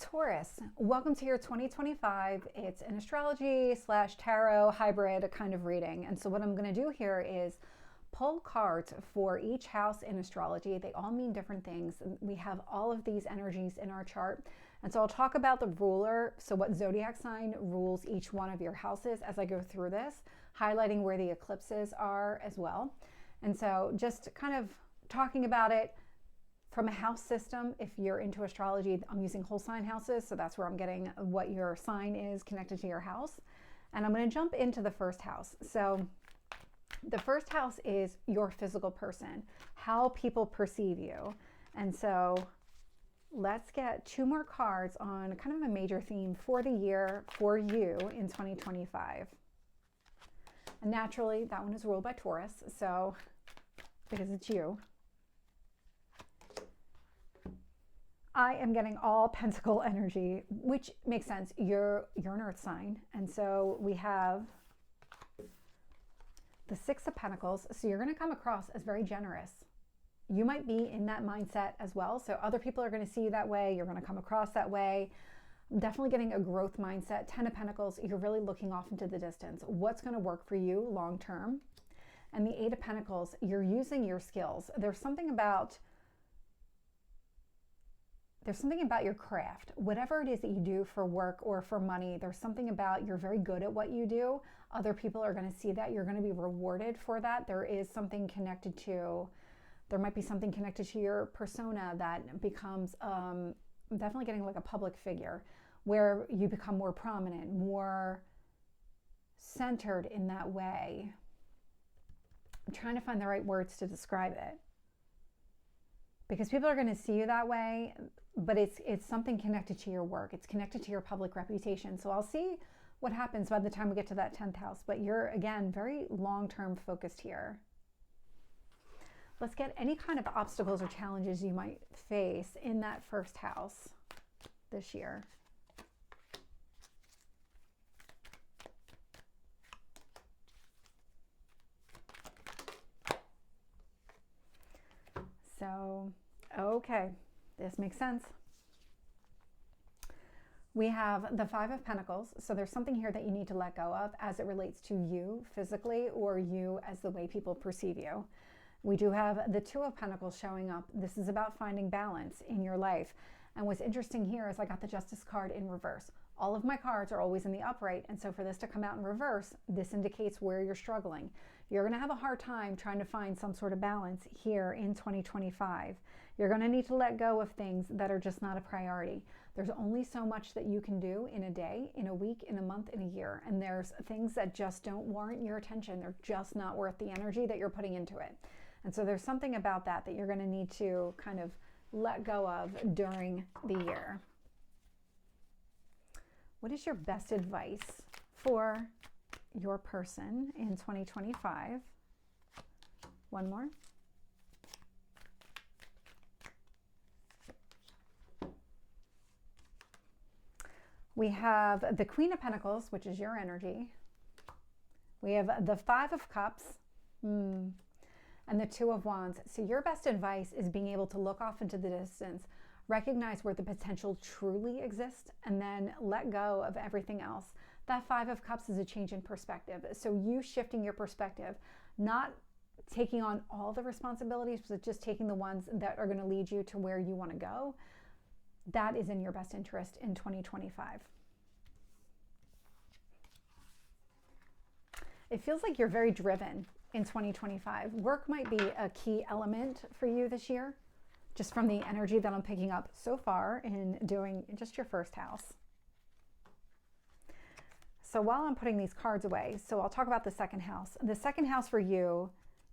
Taurus, welcome to your 2025. It's an astrology / tarot hybrid kind of reading. And so what I'm going to do here is pull cards for each house in astrology. They all mean different things. We have all of these energies in our chart. And so I'll talk about the ruler, so what zodiac sign rules each one of your houses as I go through this, highlighting where the eclipses are as well. And so just kind of talking about it from a house system. If you're into astrology, I'm using whole sign houses, so that's where I'm getting what your sign is connected to your house. And I'm going to jump into the first house. So the first house is your physical person, how people perceive you. And so let's get two more cards on kind of a major theme for the year for you in 2025. And naturally, that one is ruled by Taurus, so because it's you. I am getting all pentacle energy, which makes sense. You're an earth sign. And so we have the Six of Pentacles. So you're going to come across as very generous. You might be in that mindset as well. So other people are going to see you that way. You're going to come across that way. Definitely getting a growth mindset. Ten of Pentacles, you're really looking off into the distance. What's going to work for you long term? And the Eight of Pentacles, you're using your skills. There's something about your craft. Whatever it is that you do for work or for money, there's something about you're very good at what you do. Other people are going to see that. You're going to be rewarded for that. There might be something connected to your persona that becomes definitely getting like a public figure where you become more prominent, more centered in that way. I'm trying to find the right words to describe it, because people are going to see you that way, but it's something connected to your work. It's connected to your public reputation. So I'll see what happens by the time we get to that 10th house. But you're, again, very long-term focused here. Let's get any kind of obstacles or challenges you might face in that first house this year. So, okay, this makes sense. We have the Five of Pentacles. So there's something here that you need to let go of as it relates to you physically or you as the way people perceive you. We do have the Two of Pentacles showing up. This is about finding balance in your life. And what's interesting here is I got the Justice card in reverse. All of my cards are always in the upright. And so for this to come out in reverse, this indicates where you're struggling. You're going to have a hard time trying to find some sort of balance here in 2025. You're going to need to let go of things that are just not a priority. There's only so much that you can do in a day, in a week, in a month, in a year. And there's things that just don't warrant your attention. They're just not worth the energy that you're putting into it. And so there's something about that you're going to need to kind of let go of during the year. What is your best advice for your person in 2025? One more. We have the Queen of Pentacles, which is your energy. We have the Five of Cups and the Two of Wands. So your best advice is being able to look off into the distance, recognize where the potential truly exists, and then let go of everything else. That Five of Cups is a change in perspective. So you shifting your perspective, not taking on all the responsibilities, but just taking the ones that are going to lead you to where you want to go. That is in your best interest in 2025. It feels like you're very driven in 2025. Work might be a key element for you this year, just from the energy that I'm picking up so far in doing just your first house. So while I'm putting these cards away, so I'll talk about the second house. The second house for you,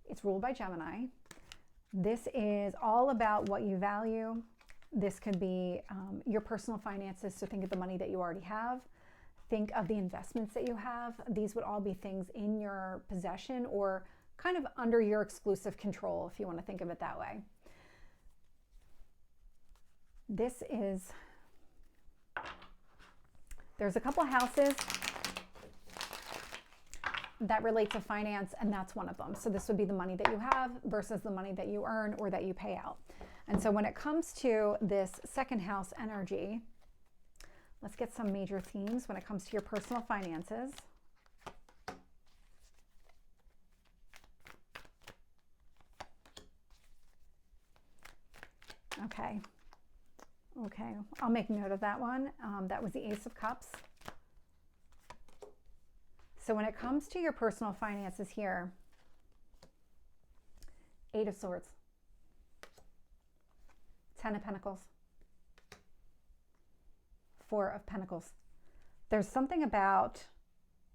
it's ruled by Gemini. This is all about what you value. This could be your personal finances. So think of the money that you already have. Think of the investments that you have. These would all be things in your possession or kind of under your exclusive control, if you want to think of it that way. There's a couple houses that relate to finance, and that's one of them. So this would be the money that you have versus the money that you earn or that you pay out. And so when it comes to this second house energy, Let's get some major themes when it comes to your personal finances. Okay. Okay, I'll make note of that one. That was the Ace of Cups. So when it comes to your personal finances here, Eight of Swords, Ten of Pentacles, Four of Pentacles. There's something about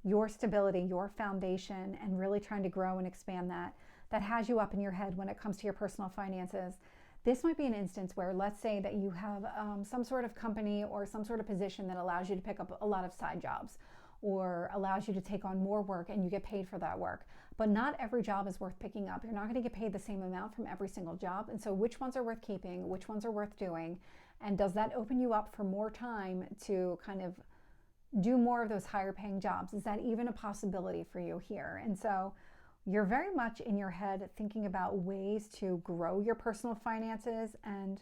your stability, your foundation, and really trying to grow and expand that has you up in your head when it comes to your personal finances. This might be an instance where, let's say that you have some sort of company or some sort of position that allows you to pick up a lot of side jobs or allows you to take on more work and you get paid for that work. But not every job is worth picking up. You're not going to get paid the same amount from every single job. And so which ones are worth keeping? Which ones are worth doing? And does that open you up for more time to kind of do more of those higher paying jobs? Is that even a possibility for you here? And so you're very much in your head thinking about ways to grow your personal finances, and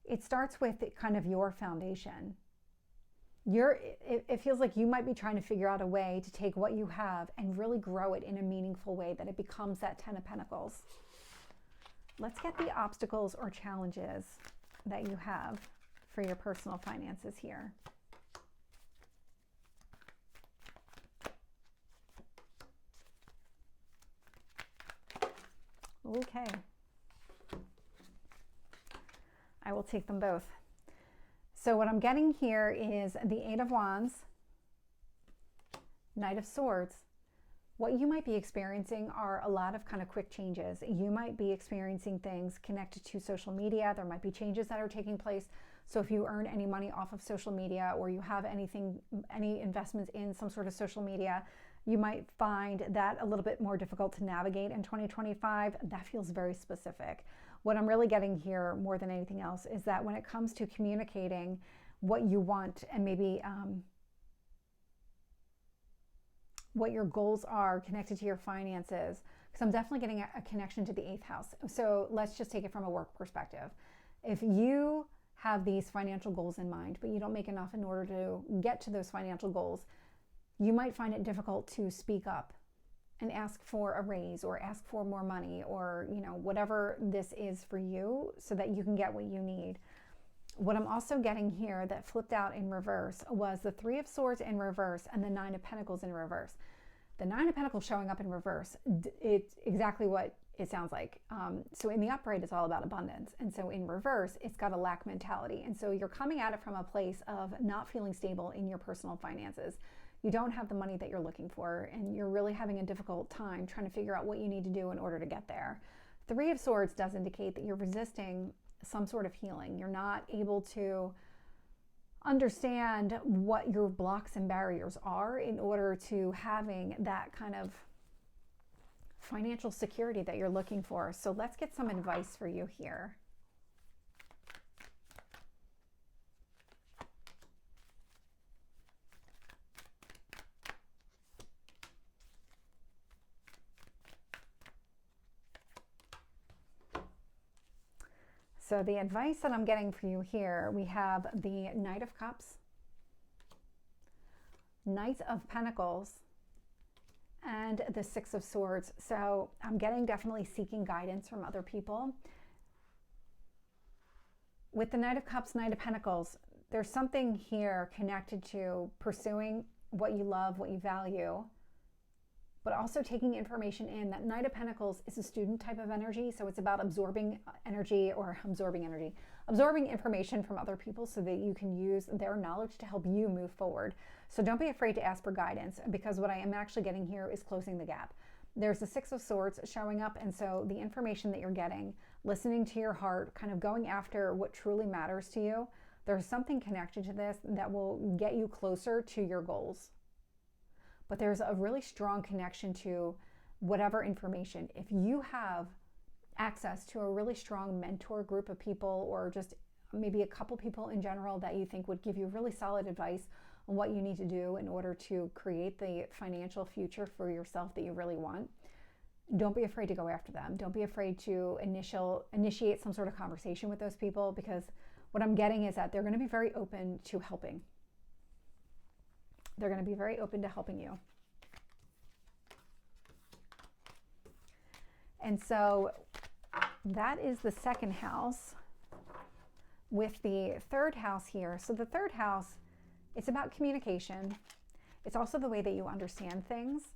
it starts with kind of your foundation. It feels like you might be trying to figure out a way to take what you have and really grow it in a meaningful way, that it becomes that Ten of Pentacles. Let's get the obstacles or challenges that you have for your personal finances here. Okay. I will take them both. So what I'm getting here is the Eight of Wands, Knight of Swords. What you might be experiencing are a lot of kind of quick changes. You might be experiencing things connected to social media. There might be changes that are taking place. So if you earn any money off of social media, or you have any investments in some sort of social media, you might find that a little bit more difficult to navigate in 2025. That feels very specific. What I'm really getting here more than anything else is that when it comes to communicating what you want and maybe what your goals are connected to your finances, because I'm definitely getting a connection to the 8th house. So let's just take it from a work perspective. If you have these financial goals in mind, but you don't make enough in order to get to those financial goals, you might find it difficult to speak up and ask for a raise or ask for more money, or whatever this is for you, so that you can get what you need. What I'm also getting here that flipped out in reverse was the Three of Swords in reverse and the Nine of Pentacles in reverse. The Nine of Pentacles showing up in reverse, it's exactly what it sounds like. So in the upright, it's all about abundance. And so in reverse, it's got a lack mentality. And so you're coming at it from a place of not feeling stable in your personal finances. You don't have the money that you're looking for, and you're really having a difficult time trying to figure out what you need to do in order to get there. Three of Swords does indicate that you're resisting some sort of healing. You're not able to understand what your blocks and barriers are in order to having that kind of financial security that you're looking for. So let's get some advice for you here. So the advice that I'm getting for you here, we have the Knight of Cups, Knight of Pentacles, and the Six of Swords. So I'm getting definitely seeking guidance from other people. With the Knight of Cups, Knight of Pentacles, there's something here connected to pursuing what you love, what you value, but also taking information in. That Knight of Pentacles is a student type of energy, so it's about absorbing information from other people so that you can use their knowledge to help you move forward. So don't be afraid to ask for guidance, because what I am actually getting here is closing the gap. There's the Six of Swords showing up, and so the information that you're getting, listening to your heart, kind of going after what truly matters to you, there's something connected to this that will get you closer to your goals. But there's a really strong connection to whatever information. If you have access to a really strong mentor group of people, or just maybe a couple people in general that you think would give you really solid advice on what you need to do in order to create the financial future for yourself that you really want, don't be afraid to go after them. Don't be afraid to initiate some sort of conversation with those people, because what I'm getting is that they're going to be very open to helping. They're going to be very open to helping you. And so that is the second house with the third house here. So the third house, it's about communication. It's also the way that you understand things.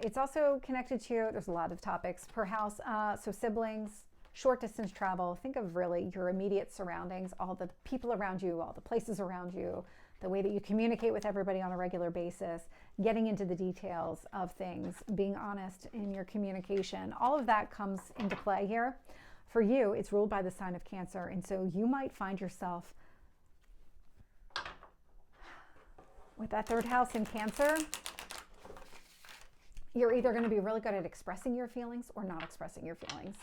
It's also connected to, there's a lot of topics per house. So siblings, short distance travel. Think of really your immediate surroundings, all the people around you, all the places around you, the way that you communicate with everybody on a regular basis, getting into the details of things, being honest in your communication. All of that comes into play here. For you, it's ruled by the sign of Cancer. And so you might find yourself with that third house in Cancer. You're either going to be really good at expressing your feelings or not expressing your feelings.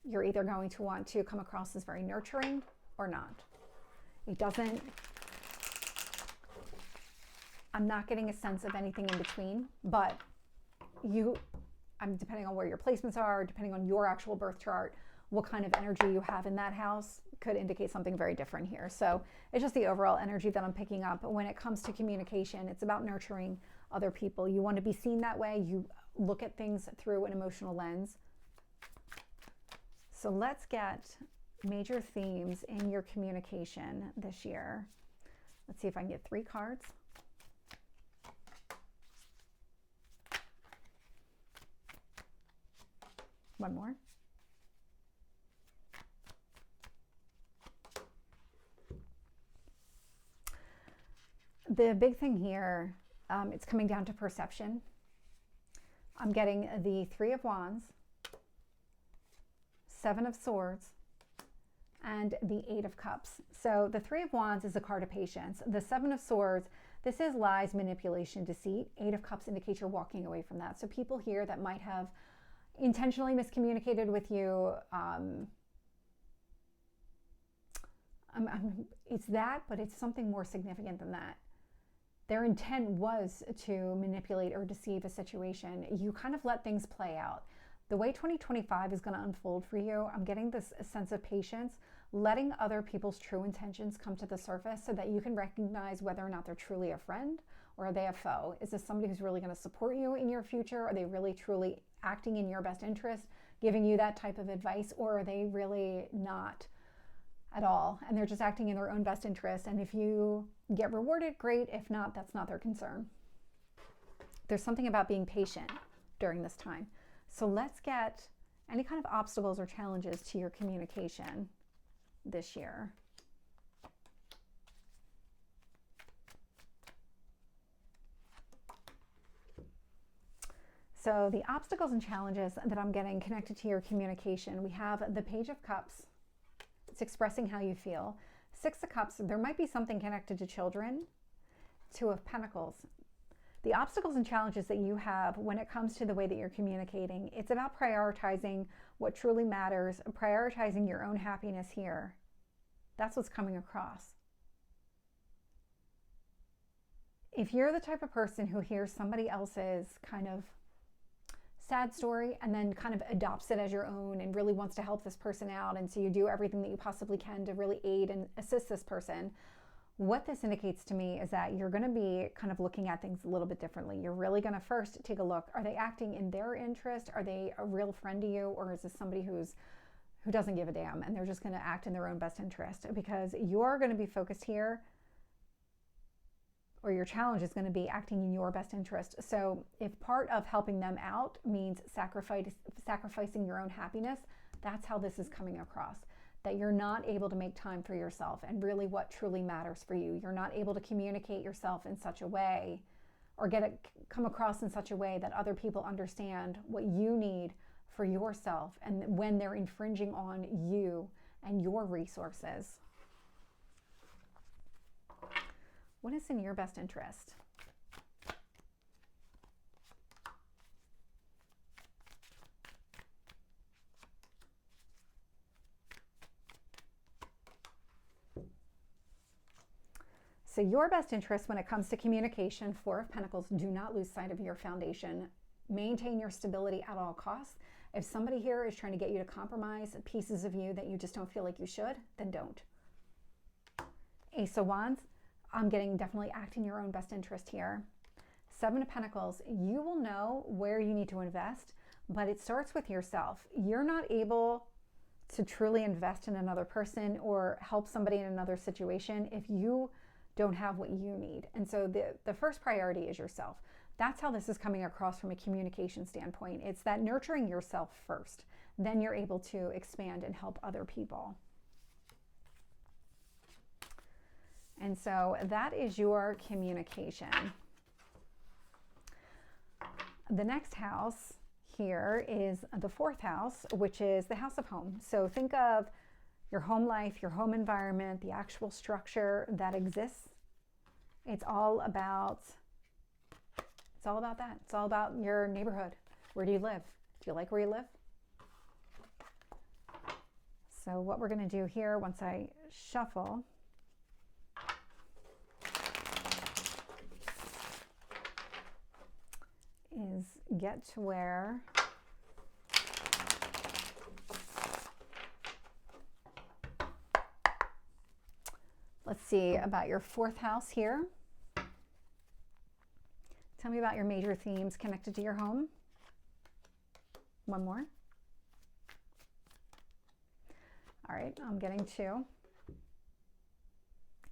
You're either going to want to come across as very nurturing or not. It doesn't, I'm not getting a sense of anything in between, but depending on where your placements are, depending on your actual birth chart, what kind of energy you have in that house could indicate something very different here. So it's just the overall energy that I'm picking up. When it comes to communication, it's about nurturing other people. You want to be seen that way. You look at things through an emotional lens. So let's get major themes in your communication this year. Let's see if I can get 3 cards. One more. The big thing here, it's coming down to perception. I'm getting the 3 of Wands, 7 of Swords, and the 8 of Cups. So the 3 of Wands is a card of patience. The 7 of Swords, this is lies, manipulation, deceit. 8 of Cups indicates you're walking away from that. So people here that might have intentionally miscommunicated with you, it's that, but it's something more significant than that. Their intent was to manipulate or deceive a situation. You kind of let things play out. The way 2025 is going to unfold for you, I'm getting this sense of patience, letting other people's true intentions come to the surface so that you can recognize whether or not they're truly a friend or are they a foe. Is this somebody who's really going to support you in your future? Are they really truly acting in your best interest, giving you that type of advice, or are they really not at all? And they're just acting in their own best interest. And if you get rewarded, great. If not, that's not their concern. There's something about being patient during this time. So let's get any kind of obstacles or challenges to your communication this year. So the obstacles and challenges that I'm getting connected to your communication, we have the Page of Cups. It's expressing how you feel. 6 of Cups, there might be something connected to children. 2 of Pentacles. The obstacles and challenges that you have when it comes to the way that you're communicating, it's about prioritizing what truly matters, prioritizing your own happiness here. That's what's coming across. If you're the type of person who hears somebody else's kind of sad story and then kind of adopts it as your own and really wants to help this person out, and so you do everything that you possibly can to really aid and assist this person, what this indicates to me is that you're going to be kind of looking at things a little bit differently. You're really going to first take a look. Are they acting in their interest? Are they a real friend to you? Or is this somebody who doesn't give a damn and they're just going to act in their own best interest? Because you're going to be focused here, or your challenge is going to be acting in your best interest. So if part of helping them out means sacrificing your own happiness, that's how this is coming across. That you're not able to make time for yourself and really what truly matters for you. You're not able to communicate yourself in such a way or come across in such a way that other people understand what you need for yourself and when they're infringing on you and your resources. What is in your best interest? So your best interest when it comes to communication, 4 of Pentacles, do not lose sight of your foundation. Maintain your stability at all costs If somebody here is trying to get you to compromise pieces of you that you just don't feel like you should, then don't. Ace of Wands, I'm getting definitely act in your own best interest here. Seven of Pentacles, you will know where you need to invest, but it starts with yourself. You're not able to truly invest in another person or help somebody in another situation if you don't have what you need. And so the first priority is yourself. That's how this is coming across from a communication standpoint. It's that nurturing yourself first. Then you're able to expand and help other people. And so that is your communication. The next house here is the fourth house, which is the house of home. So think of your home life, your home environment, the actual structure that exists. It's all about that. It's all about your neighborhood. Where do you live? Do you like where you live? So what we're going to do here, once I shuffle, is get to where let's see about your fourth house here. Tell me about your major themes connected to your home. One more. All right, I'm getting two.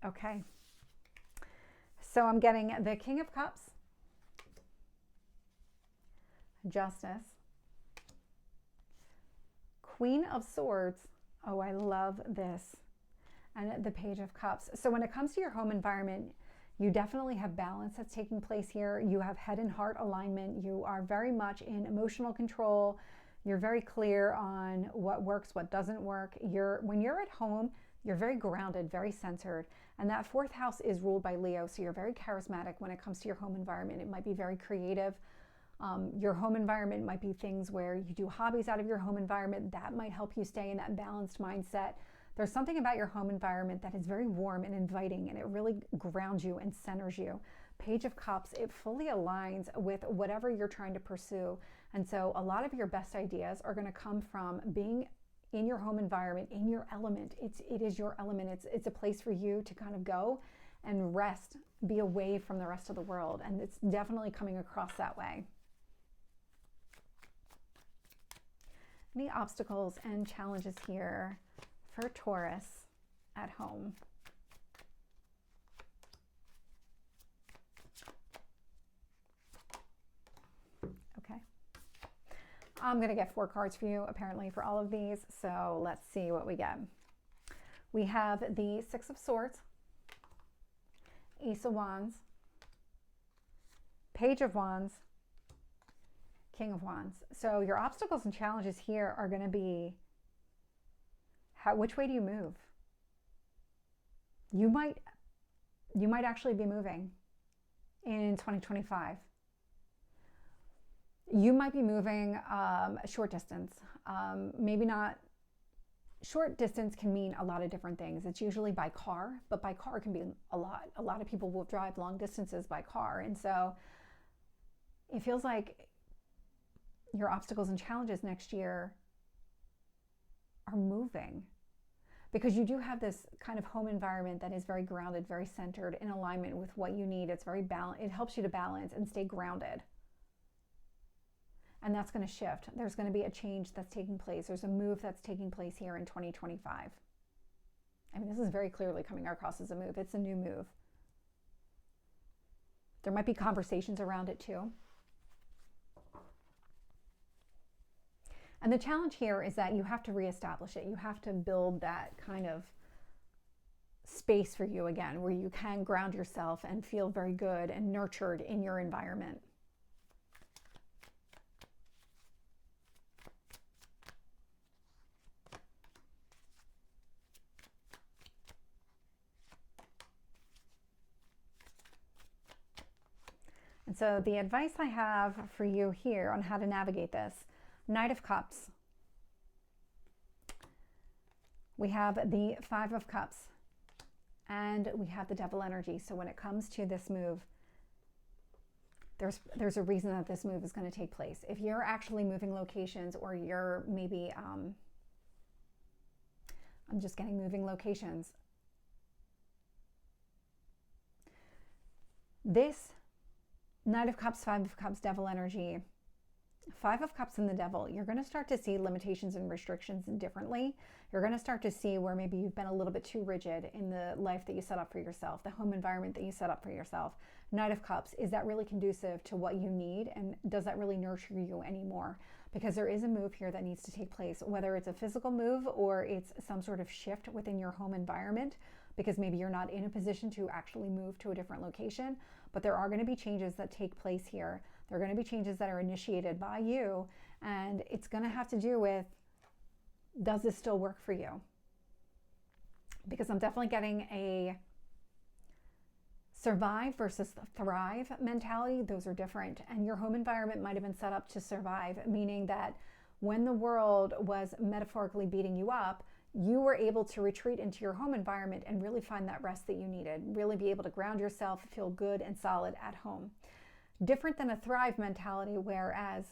Okay. So I'm getting the King of Cups, Justice, Queen of Swords. Oh, I love this. And the Page of Cups. So when it comes to your home environment, you definitely have balance that's taking place here. You have head and heart alignment. You are very much in emotional control. You're very clear on what works, what doesn't work. When you're at home, you're very grounded, very centered. And that fourth house is ruled by Leo. So you're very charismatic when it comes to your home environment. It might be very creative. Your home environment might be things where you do hobbies out of your home environment. That might help you stay in that balanced mindset. There's something about your home environment that is very warm and inviting, and it really grounds you and centers you. Page of Cups, it fully aligns with whatever you're trying to pursue. And so a lot of your best ideas are going to come from being in your home environment, in your element. It is your element. It's a place for you to kind of go and rest, be away from the rest of the world. And it's definitely coming across that way. Any obstacles and challenges here for Taurus at home? Okay. I'm going to get 4 cards for you, apparently, for all of these. So let's see what we get. We have the Six of Swords, Ace of Wands, Page of Wands, King of Wands. So your obstacles and challenges here are going to be, which way do you move? You might actually be moving in 2025. You might be moving a short distance. Maybe not. Short distance can mean a lot of different things. It's usually by car, but by car can be a lot. A lot of people will drive long distances by car. And so it feels like your obstacles and challenges next year are moving, because you do have this kind of home environment that is very grounded, very centered, in alignment with what you need. It's very balanced. It helps you to balance and stay grounded. And that's going to shift. There's going to be a change that's taking place. There's a move that's taking place here in 2025. I mean, this is very clearly coming across as a move. It's a new move. There might be conversations around it too. And the challenge here is that you have to reestablish it. You have to build that kind of space for you again, where you can ground yourself and feel very good and nurtured in your environment. And so the advice I have for you here on how to navigate this: Knight of Cups. We have the Five of Cups, and we have the Devil energy. So when it comes to this move, there's a reason that this move is going to take place. If you're actually moving locations, or you're maybe, I'm just getting moving locations. This Knight of Cups, Five of Cups, Devil energy, Five of Cups and the Devil, you're going to start to see limitations and restrictions differently. You're going to start to see where maybe you've been a little bit too rigid in the life that you set up for yourself, the home environment that you set up for yourself. Knight of Cups, is that really conducive to what you need? And does that really nurture you anymore? Because there is a move here that needs to take place, whether it's a physical move or it's some sort of shift within your home environment, because maybe you're not in a position to actually move to a different location. But there are going to be changes that take place here. There are going to be changes that are initiated by you, and it's going to have to do with, does this still work for you? Because I'm definitely getting a survive versus thrive mentality. Those are different. And your home environment might have been set up to survive, meaning that when the world was metaphorically beating you up, you were able to retreat into your home environment and really find that rest that you needed, really be able to ground yourself, feel good and solid at home. Different than a thrive mentality, whereas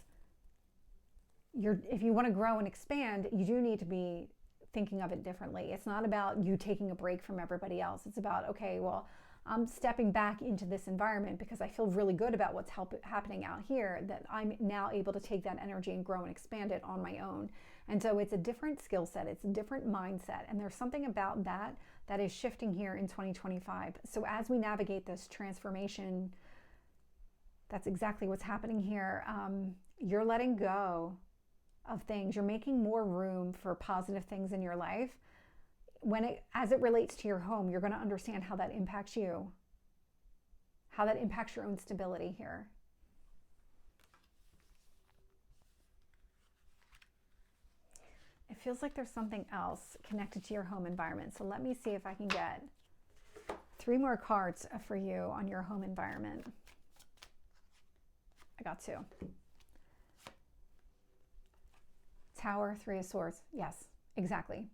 if you want to grow and expand, you do need to be thinking of it differently. It's not about you taking a break from everybody else. It's about, okay, well, I'm stepping back into this environment because I feel really good about what's happening out here, that I'm now able to take that energy and grow and expand it on my own. And so it's a different skill set. It's a different mindset. And there's something about that that is shifting here in 2025. So as we navigate this transformation, that's exactly what's happening here. You're letting go of things. You're making more room for positive things in your life. As it relates to your home, you're going to understand how that impacts you, how that impacts your own stability here. It feels like there's something else connected to your home environment. So let me see if I can get 3 more cards for you on your home environment. I got 2. Tower, 3 of Swords. Yes, exactly.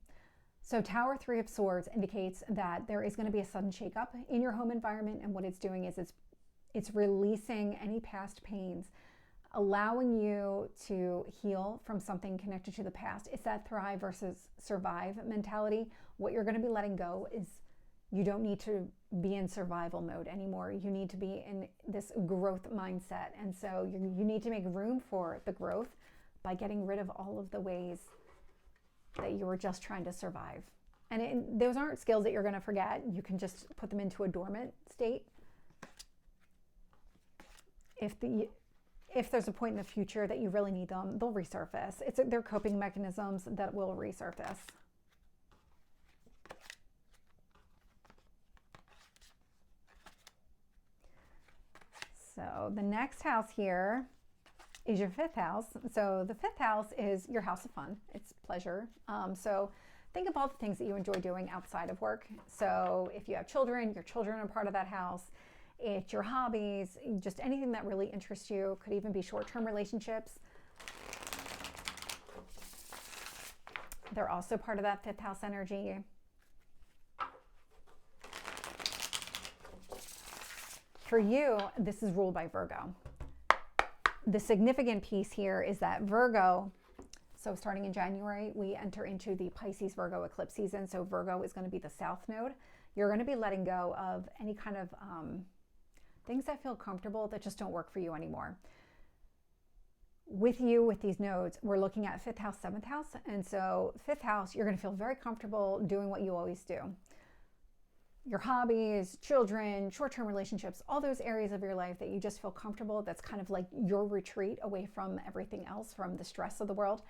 So Tower, 3 of Swords indicates that there is going to be a sudden shakeup in your home environment. And what it's doing is it's releasing any past pains, allowing you to heal from something connected to the past. It's that thrive versus survive mentality. What you're going to be letting go is you don't need to be in survival mode anymore. You need to be in this growth mindset. And so you need to make room for the growth by getting rid of all of the ways that you were just trying to survive. And those aren't skills that you're going to forget. You can just put them into a dormant state. If there's a point in the future that you really need them, they'll resurface. They're coping mechanisms that will resurface. So the next house here is your 5th house. So the 5th house is your house of fun. It's pleasure. So think of all the things that you enjoy doing outside of work. So if you have children, your children are part of that house. It's your hobbies, just anything that really interests you. Could even be short-term relationships. They're also part of that 5th house energy. For you, this is ruled by Virgo. The significant piece here is that Virgo, so starting in January, we enter into the Pisces Virgo eclipse season. So Virgo is going to be the south node. You're going to be letting go of any kind of things that feel comfortable that just don't work for you anymore. With these nodes, we're looking at 5th house, 7th house. And so 5th house, you're going to feel very comfortable doing what you always do. Your hobbies, children, short-term relationships, all those areas of your life that you just feel comfortable, that's kind of like your retreat away from everything else, from the stress of the world.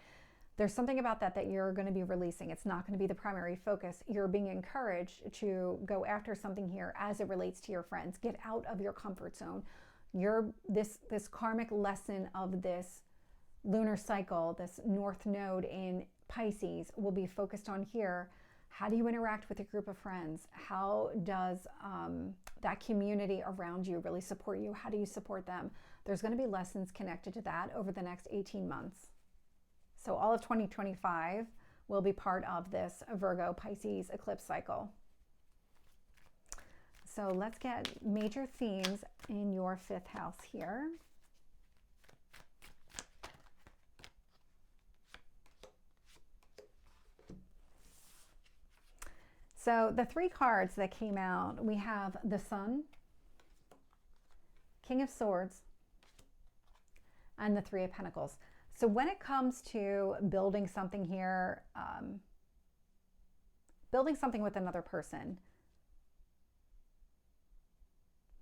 There's something about that you're going to be releasing. It's not going to be the primary focus. You're being encouraged to go after something here as it relates to your friends. Get out of your comfort zone. This karmic lesson of this lunar cycle, this north node in Pisces, will be focused on here. How do you interact with a group of friends? How does that community around you really support you? How do you support them? There's going to be lessons connected to that over the next 18 months. So all of 2025 will be part of this Virgo Pisces eclipse cycle. So let's get major themes in your 5th house here. So the 3 cards that came out, we have the Sun, King of Swords, and the 3 of Pentacles. So when it comes to building something here, building something with another person,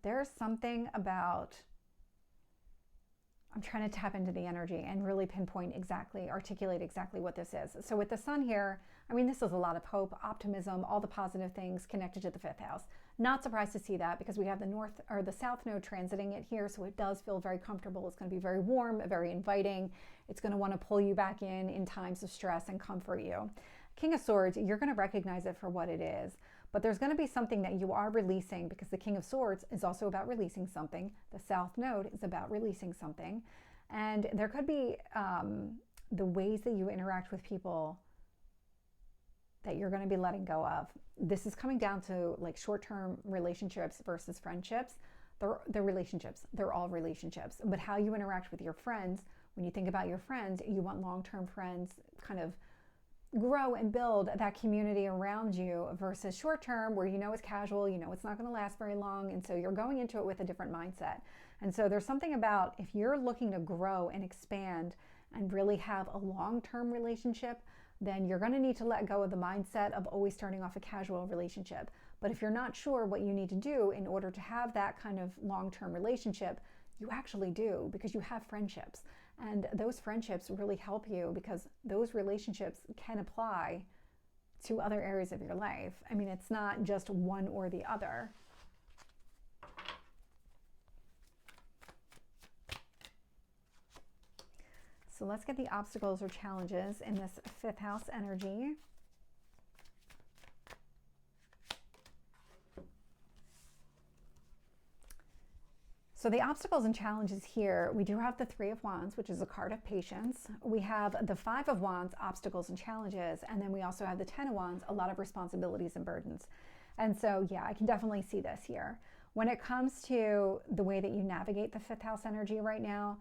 there's something about, I'm trying to tap into the energy and really pinpoint exactly, articulate exactly what this is. So with the Sun here, I mean, this is a lot of hope, optimism, all the positive things connected to the 5th house. Not surprised to see that because we have the North or the South node transiting it here. So it does feel very comfortable. It's going to be very warm, very inviting. It's going to want to pull you back in times of stress and comfort you. King of Swords, you're going to recognize it for what it is. But there's going to be something that you are releasing because the King of Swords is also about releasing something. The South Node is about releasing something. And there could be the ways that you interact with people that you're going to be letting go of. This is coming down to like short-term relationships versus friendships. They're relationships. They're all relationships. But how you interact with your friends, when you think about your friends, you want long-term friends, kind of grow and build that community around you versus short term where you know it's casual, you know it's not going to last very long, and so you're going into it with a different mindset. And so there's something about if you're looking to grow and expand and really have a long-term relationship, then you're going to need to let go of the mindset of always starting off a casual relationship. But if you're not sure what you need to do in order to have that kind of long-term relationship, you actually do, because you have friendships. And those friendships really help you because those relationships can apply to other areas of your life. I mean, it's not just one or the other. So let's get the obstacles or challenges in this 5th house energy. So the obstacles and challenges here, we do have the 3 of Wands, which is a card of patience. We have the 5 of Wands, obstacles and challenges. And then we also have the 10 of Wands, a lot of responsibilities and burdens. And so, yeah, I can definitely see this here. When it comes to the way that you navigate the 5th house energy right now,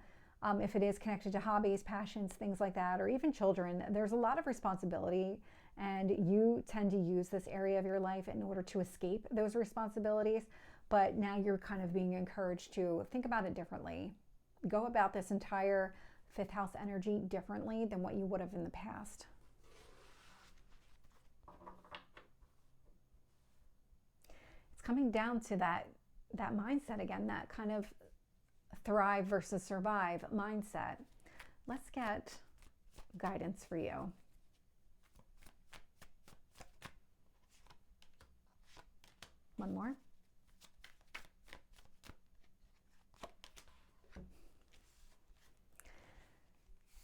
if it is connected to hobbies, passions, things like that, or even children, there's a lot of responsibility. And you tend to use this area of your life in order to escape those responsibilities. But now you're kind of being encouraged to think about it differently. Go about this entire 5th house energy differently than what you would have in the past. It's coming down to that mindset again, that kind of thrive versus survive mindset. Let's get guidance for you. One more.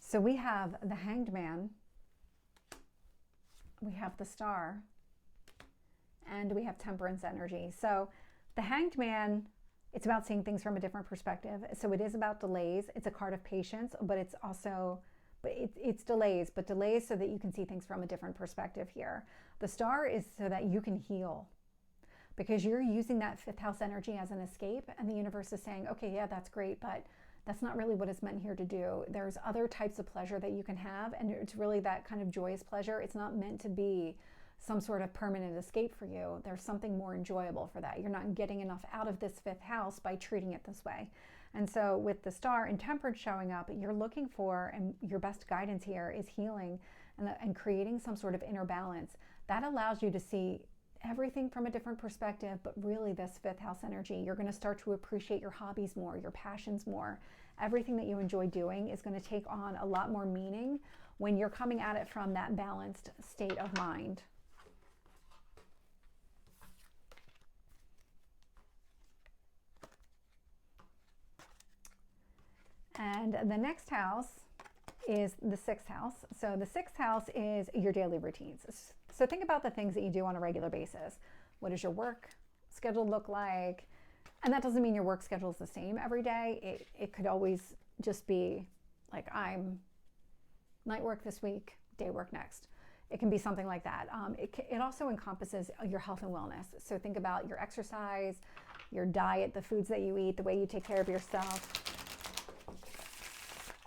So we have the Hanged Man, we have the Star, and we have Temperance energy. So the Hanged Man, it's about seeing things from a different perspective. So it is about delays. It's a card of patience, but it's also, it's delays, but delays so that you can see things from a different perspective here. The Star is so that you can heal, because you're using that 5th house energy as an escape, and the universe is saying, okay, yeah, that's great, but that's not really what it's meant here to do. There's other types of pleasure that you can have, and it's really that kind of joyous pleasure. It's not meant to be some sort of permanent escape for you. There's something more enjoyable for that. You're not getting enough out of this 5th house by treating it this way. And so with the Star and Temperance showing up, you're looking for, and your best guidance here is healing and creating some sort of inner balance. That allows you to see everything from a different perspective, but really this 5th house energy, you're going to start to appreciate your hobbies more, your passions more. Everything that you enjoy doing is going to take on a lot more meaning when you're coming at it from that balanced state of mind. And the next house is the 6th house. So the 6th house is your daily routines. So think about the things that you do on a regular basis. What does your work schedule look like? And that doesn't mean your work schedule is the same every day. It could always just be like, I'm night work this week, day work next. It can be something like that. It also encompasses your health and wellness. So think about your exercise, your diet, the foods that you eat, the way you take care of yourself.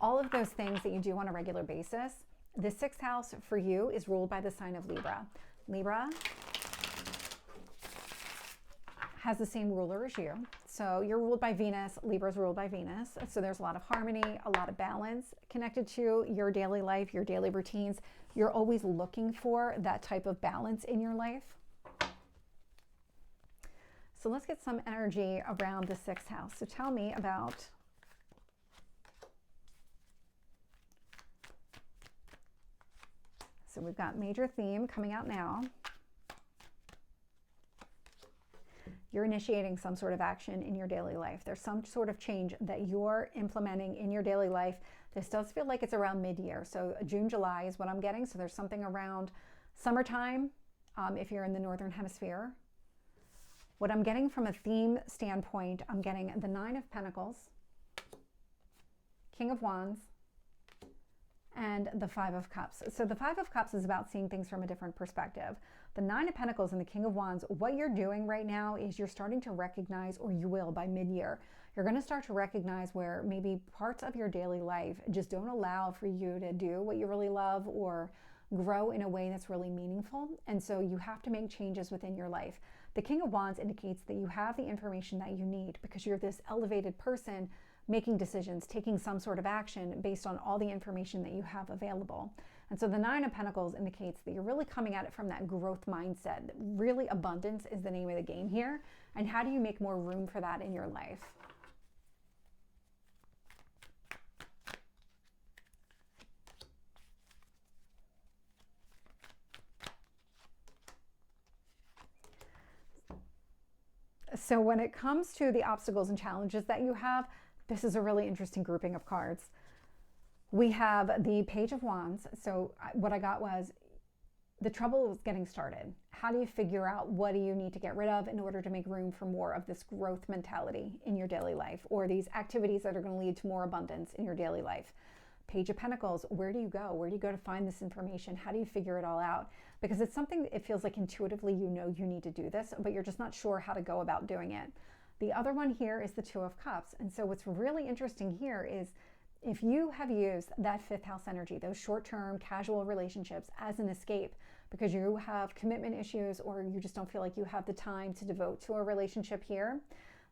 All of those things that you do on a regular basis. The 6th house for you is ruled by the sign of Libra. Libra has the same ruler as you. So you're ruled by Venus, Libra's ruled by Venus. So there's a lot of harmony, a lot of balance connected to your daily life, your daily routines. You're always looking for that type of balance in your life. So let's get some energy around the 6th house. So tell me about so we've got major theme coming out now. You're initiating some sort of action in your daily life. There's some sort of change that you're implementing in your daily life. This does feel like it's around mid-year. So June, July is what I'm getting. So there's something around summertime if you're in the Northern Hemisphere. What I'm getting from a theme standpoint, I'm getting the 9 of Pentacles, King of Wands, and the 5 of Cups. So the 5 of Cups is about seeing things from a different perspective. The 9 of Pentacles and the King of Wands, what you're doing right now is you're starting to recognize, or you will by mid-year, you're going to start to recognize where maybe parts of your daily life just don't allow for you to do what you really love or grow in a way that's really meaningful. And so you have to make changes within your life. The King of Wands indicates that you have the information that you need because you're this elevated person making decisions, taking some sort of action based on all the information that you have available. And so the 9 of Pentacles indicates that you're really coming at it from that growth mindset. Really, abundance is the name of the game here. And how do you make more room for that in your life? So when it comes to the obstacles and challenges that you have, this is a really interesting grouping of cards. We have the Page of Wands. So what I got was the trouble is getting started. How do you figure out what do you need to get rid of in order to make room for more of this growth mentality in your daily life, or these activities that are going to lead to more abundance in your daily life? Page of Pentacles, where do you go? Where do you go to find this information? How do you figure it all out? Because it's something that it feels like intuitively you know you need to do this, but you're just not sure how to go about doing it. The other one here is the 2 of Cups. And so what's really interesting here is if you have used that 5th house energy, those short-term casual relationships as an escape because you have commitment issues or you just don't feel like you have the time to devote to a relationship here,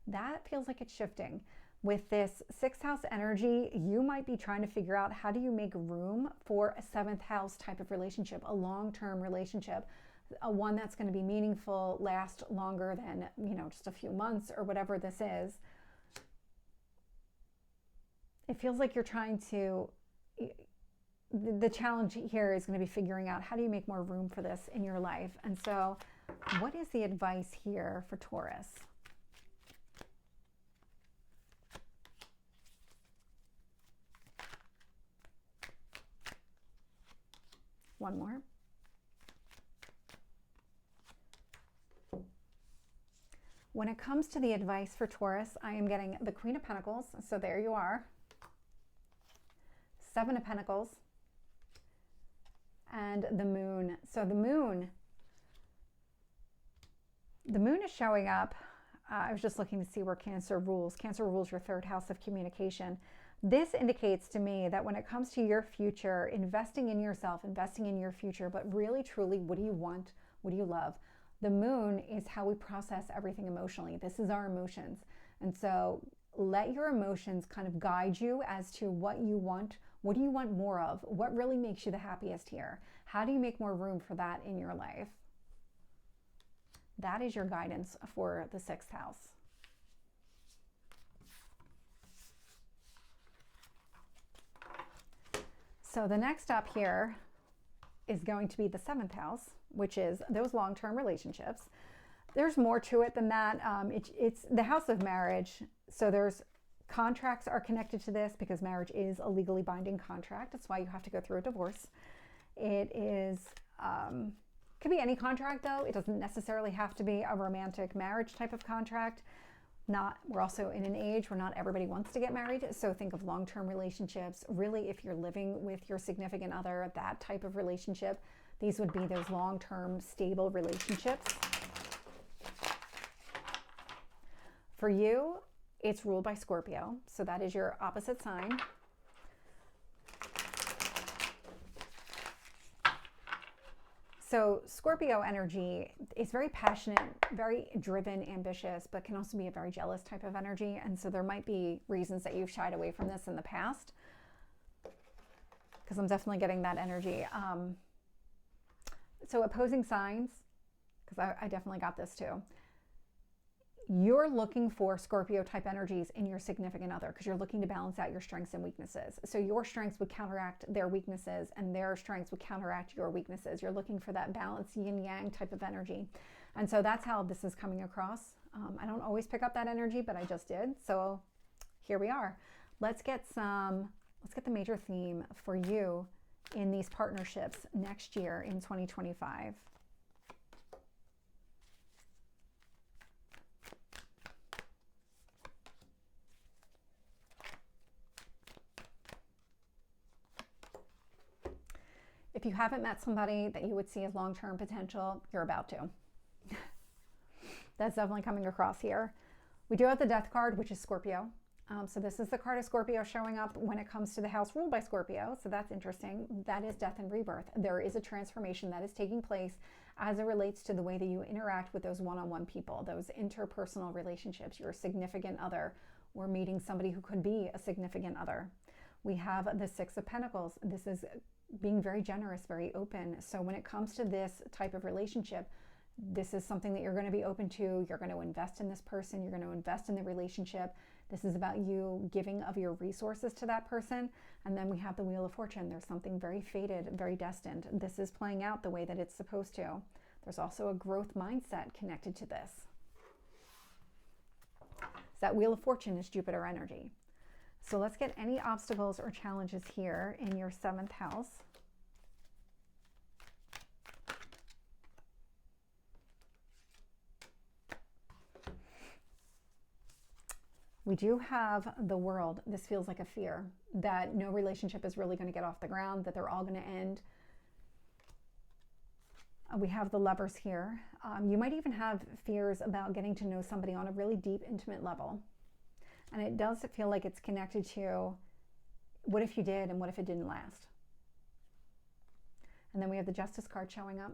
that feels like it's shifting. With this 6th house energy, you might be trying to figure out how do you make room for a 7th house type of relationship, a long-term relationship, a one that's going to be meaningful, last longer than, just a few months or whatever this is. It feels like you're trying to, the challenge here is going to be figuring out how do you make more room for this in your life. And so what is the advice here for Taurus? One more. When it comes to the advice for Taurus, I am getting the Queen of Pentacles. So there you are. 7 of Pentacles. And the Moon. So the Moon is showing up. I was just looking to see where Cancer rules. Cancer rules your 3rd house of communication. This indicates to me that when it comes to your future, investing in yourself, investing in your future, but really, truly, what do you want? What do you love? The Moon is how we process everything emotionally. This is our emotions. And so let your emotions kind of guide you as to what you want. What do you want more of? What really makes you the happiest here? How do you make more room for that in your life? That is your guidance for the 6th house. So the next up here is going to be the 7th house, which is those long-term relationships. There's more to it than that. It's the house of marriage. So there's contracts are connected to this because marriage is a legally binding contract. That's why you have to go through a divorce. It is, could be any contract though. It doesn't necessarily have to be a romantic marriage type of contract. We're also in an age where not everybody wants to get married. So think of long-term relationships. Really, if you're living with your significant other, that type of relationship, These would be those long-term stable relationships. For you, it's ruled by Scorpio, so that is your opposite sign. So Scorpio energy is very passionate, very driven, ambitious, but can also be a very jealous type of energy. And so there might be reasons that you've shied away from this in the past, because I'm definitely getting that energy. So opposing signs, because I definitely got this too. You're looking for Scorpio type energies in your significant other because you're looking to balance out your strengths and weaknesses. So your strengths would counteract their weaknesses and their strengths would counteract your weaknesses. You're looking for that balance, yin yang type of energy. And so that's how this is coming across. I don't always pick up that energy, but I just did. So here we are. Let's get the major theme for you in these partnerships next year in 2025. If you haven't met somebody that you would see as long-term potential, you're about to. That's definitely coming across here. We do have the Death card, which is Scorpio. So this is the card of Scorpio showing up when it comes to the house ruled by Scorpio. So that's interesting. That is death and rebirth. There is a transformation that is taking place as it relates to the way that you interact with those one-on-one people, those interpersonal relationships, your significant other, or meeting somebody who could be a significant other. We have the Six of Pentacles. This is being very generous, very open. So when it comes to this type of relationship, this is something that you're going to be open to. You're going to invest in this person. You're going to invest in the relationship. This is about you giving of your resources to that person. And then we have the Wheel of Fortune. There's something very fated, very destined. This is playing out the way that it's supposed to. There's also a growth mindset connected to this. So that Wheel of Fortune is Jupiter energy. So let's get any obstacles or challenges here in your 7th house. We do have the World. This feels like a fear that no relationship is really going to get off the ground, that they're all going to end. We have the Lovers here. You might even have fears about getting to know somebody on a really deep, intimate level. And it does feel like it's connected to what if you did and what if it didn't last. And then we have the Justice card showing up.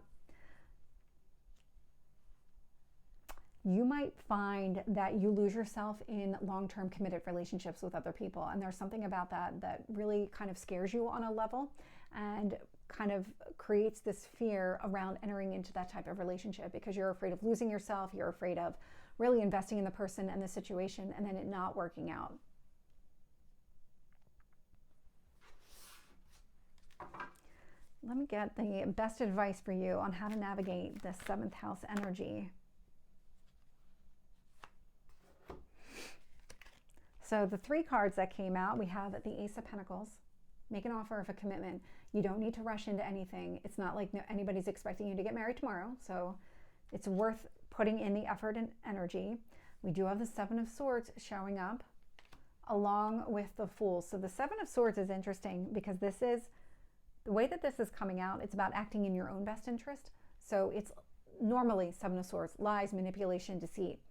You might find that you lose yourself in long-term committed relationships with other people. And there's something about that that really kind of scares you on a level and kind of creates this fear around entering into that type of relationship because you're afraid of losing yourself. You're afraid of really investing in the person and the situation and then it not working out. Let me get the best advice for you on how to navigate this 7th house energy. So the 3 cards that came out, we have the Ace of Pentacles. Make an offer of a commitment. You don't need to rush into anything. It's not like anybody's expecting you to get married tomorrow. So it's worth putting in the effort and energy. We do have the 7 of Swords showing up along with the Fool. So the 7 of Swords is interesting because this is, the way that this is coming out, it's about acting in your own best interest. So it's normally 7 of Swords, lies, manipulation, deceit.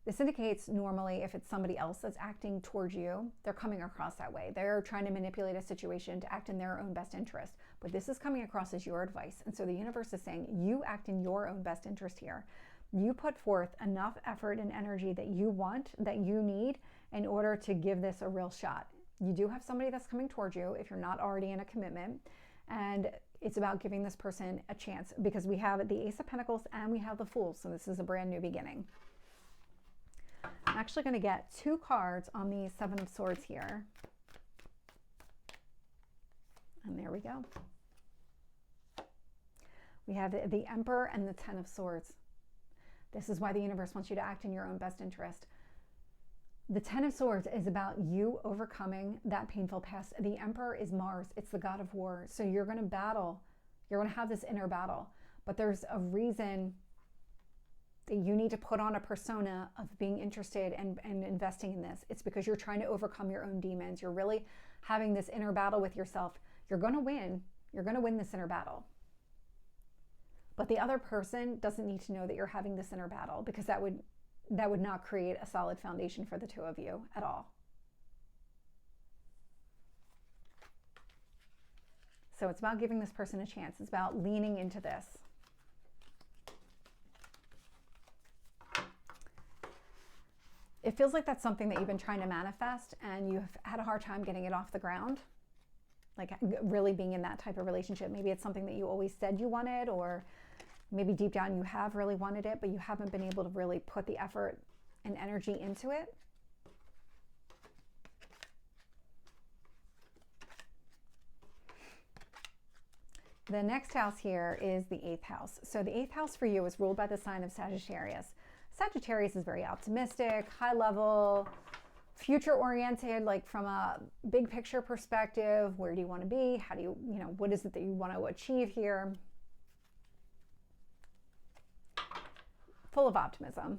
This indicates normally if it's somebody else that's acting towards you, they're coming across that way. They're trying to manipulate a situation to act in their own best interest. But this is coming across as your advice. And so the universe is saying, you act in your own best interest here. You put forth enough effort and energy that you want, that you need in order to give this a real shot. You do have somebody that's coming towards you if you're not already in a commitment. And it's about giving this person a chance because we have the Ace of Pentacles and we have the Fool. So this is a brand new beginning. I'm actually going to get 2 cards on the 7 of Swords here. And there we go. We have the Emperor and the 10 of Swords. This is why the universe wants you to act in your own best interest. The 10 of Swords is about you overcoming that painful past. The Emperor is Mars. It's the god of war. So you're going to battle. You're going to have this inner battle. But there's a reason that you need to put on a persona of being interested and investing in this. It's because you're trying to overcome your own demons. You're really having this inner battle with yourself. You're going to win. You're going to win this inner battle. But the other person doesn't need to know that you're having this inner battle, because that would not create a solid foundation for the two of you at all. So it's about giving this person a chance. It's about leaning into this. It feels like that's something that you've been trying to manifest and you've had a hard time getting it off the ground. Like really being in that type of relationship. Maybe it's something that you always said you wanted, or maybe deep down you have really wanted it, but you haven't been able to really put the effort and energy into it. The next house here is the 8th house. So the 8th house for you is ruled by the sign of Sagittarius. Sagittarius is very optimistic, high level, future oriented, like from a big picture perspective. Where do you want to be? How do you, what is it that you want to achieve here? Full of optimism.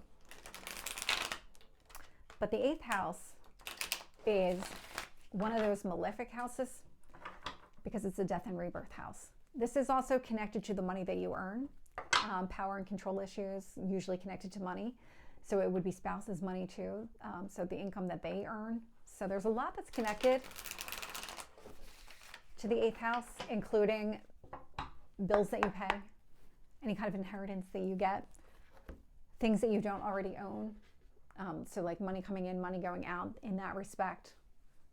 But the 8th house is one of those malefic houses because it's a death and rebirth house. This is also connected to the money that you earn. Power and control issues, usually connected to money. So it would be spouse's money too. So the income that they earn. So there's a lot that's connected to the 8th house, including bills that you pay, any kind of inheritance that you get, things that you don't already own. So like money coming in, money going out in that respect.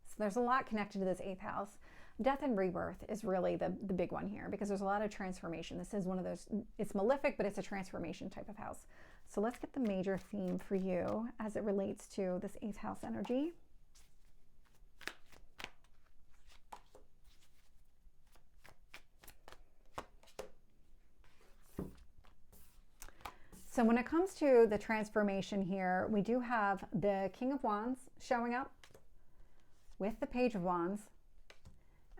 So there's a lot connected to this 8th house. Death and rebirth is really the big one here, because there's a lot of transformation. This is one of those, it's malefic, but it's a transformation type of house. So let's get the major theme for you as it relates to this 8th house energy. So when it comes to the transformation here, we do have the King of Wands showing up with the Page of Wands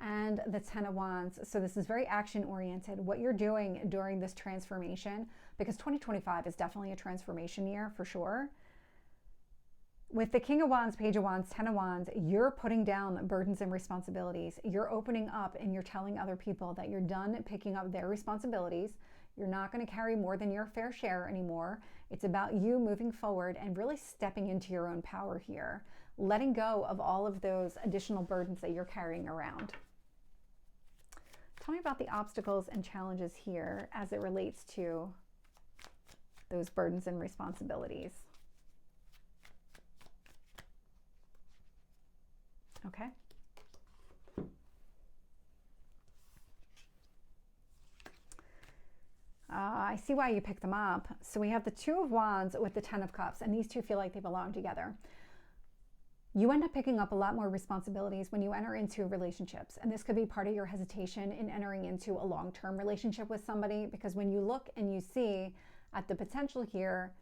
and the 10 of Wands. So this is very action oriented, what you're doing during this transformation, because 2025 is definitely a transformation year for sure. With the King of Wands, Page of Wands, 10 of Wands, you're putting down burdens and responsibilities. You're opening up and you're telling other people that you're done picking up their responsibilities. You're not going to carry more than your fair share anymore. It's about you moving forward and really stepping into your own power here, letting go of all of those additional burdens that you're carrying around. Tell me about the obstacles and challenges here as it relates to those burdens and responsibilities. Okay. I see why you picked them up. So we have the 2 of Wands with the 10 of Cups, and these two feel like they belong together. You end up picking up a lot more responsibilities when you enter into relationships. And this could be part of your hesitation in entering into a long-term relationship with somebody, because when you look and you see at the potential here,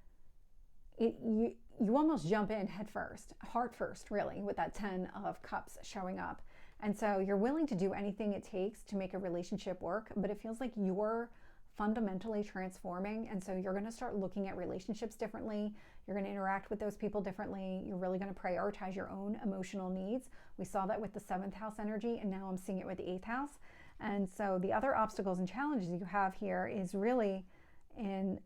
you almost jump in head first, heart first, really, with that 10 of Cups showing up. And so you're willing to do anything it takes to make a relationship work, but it feels like you're fundamentally transforming. And so you're going to start looking at relationships differently. You're going to interact with those people differently. You're really going to prioritize your own emotional needs. We saw that with the 7th house energy, and now I'm seeing it with the 8th house. And so the other obstacles and challenges you have here is really in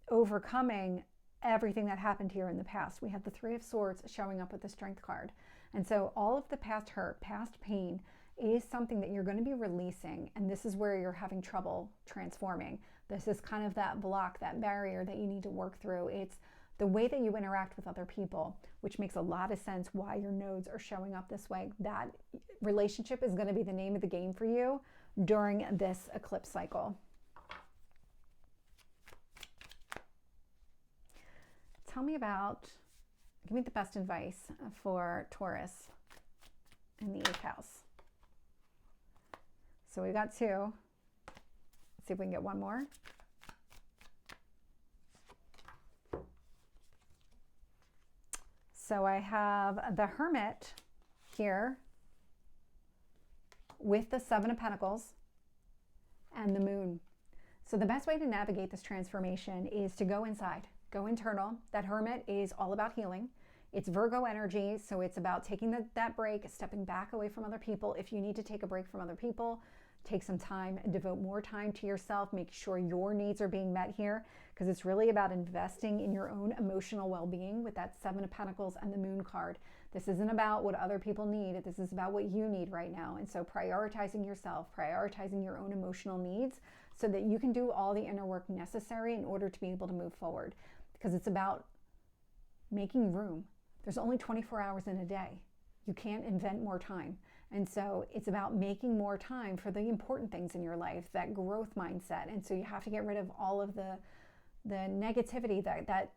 overcoming everything that happened here in the past. We have the 3 of Swords showing up with the Strength card. And so all of the past hurt, past pain is something that you're going to be releasing. And this is where you're having trouble transforming. This is kind of that block, that barrier that you need to work through. It's the way that you interact with other people, which makes a lot of sense why your nodes are showing up this way. That relationship is going to be the name of the game for you during this eclipse cycle. Tell me about, give me the best advice for Taurus in the 8th house. So we got 2. Let's see if we can get one more. So I have the Hermit here with the 7 of Pentacles and the Moon. So the best way to navigate this transformation is to go inside, go internal. That Hermit is all about healing. It's Virgo energy, so it's about taking that break, stepping back away from other people. If you need to take a break from other people, Take some time and devote more time to yourself. Make sure your needs are being met here, because it's really about investing in your own emotional well-being with that Seven of Pentacles and the Moon card. This isn't about what other people need. This is about what you need right now. And so prioritizing yourself, prioritizing your own emotional needs so that you can do all the inner work necessary in order to be able to move forward. Because it's about making room. There's only 24 hours in a day. You can't invent more time. And so it's about making more time for the important things in your life, that growth mindset. And so you have to get rid of all of the negativity, that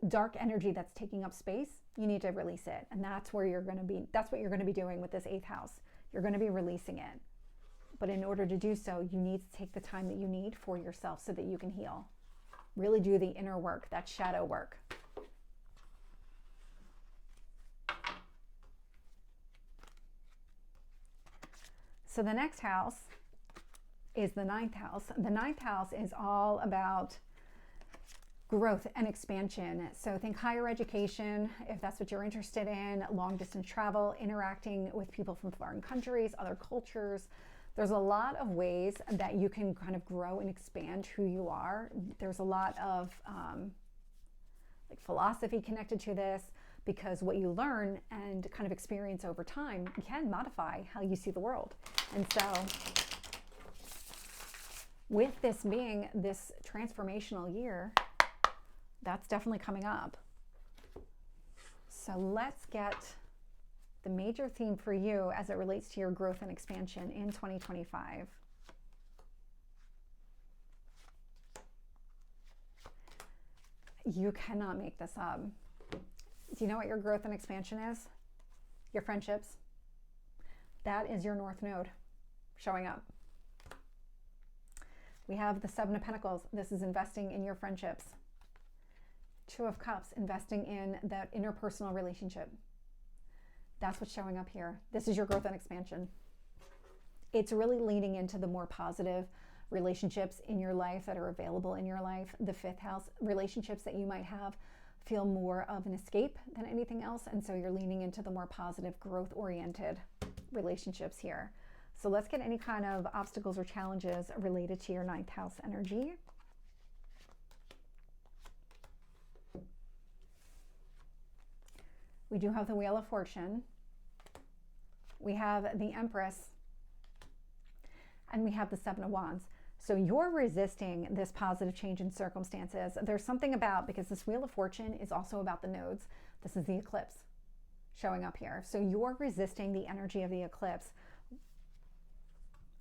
dark energy that's taking up space. You need to release it. And that's where you're going to be. That's what you're going to be doing with this 8th house. You're going to be releasing it. But in order to do so, you need to take the time that you need for yourself so that you can heal. Really do the inner work, that shadow work. So the next house is the 9th house. The 9th house is all about growth and expansion. So think higher education, if that's what you're interested in, long distance travel, interacting with people from foreign countries, other cultures. There's a lot of ways that you can kind of grow and expand who you are. There's a lot of like philosophy connected to this, because what you learn and kind of experience over time can modify how you see the world. And so with this being this transformational year, that's definitely coming up. So let's get the major theme for you as it relates to your growth and expansion in 2025. You cannot make this up. Do you know what your growth and expansion is? Your friendships. That is your North Node showing up. We have the Seven of Pentacles. This is investing in your friendships. Two of Cups, investing in that interpersonal relationship. That's what's showing up here. This is your growth and expansion. It's really leaning into the more positive relationships in your life that are available in your life. The 5th house, relationships that you might have feel more of an escape than anything else. And so you're leaning into the more positive, growth-oriented relationships here. So let's get any kind of obstacles or challenges related to your 9th house energy. We do have the Wheel of Fortune. We have the Empress. And we have the Seven of Wands. So you're resisting this positive change in circumstances. There's something about, because this Wheel of Fortune is also about the nodes. This is the eclipse showing up here. So you're resisting the energy of the eclipse.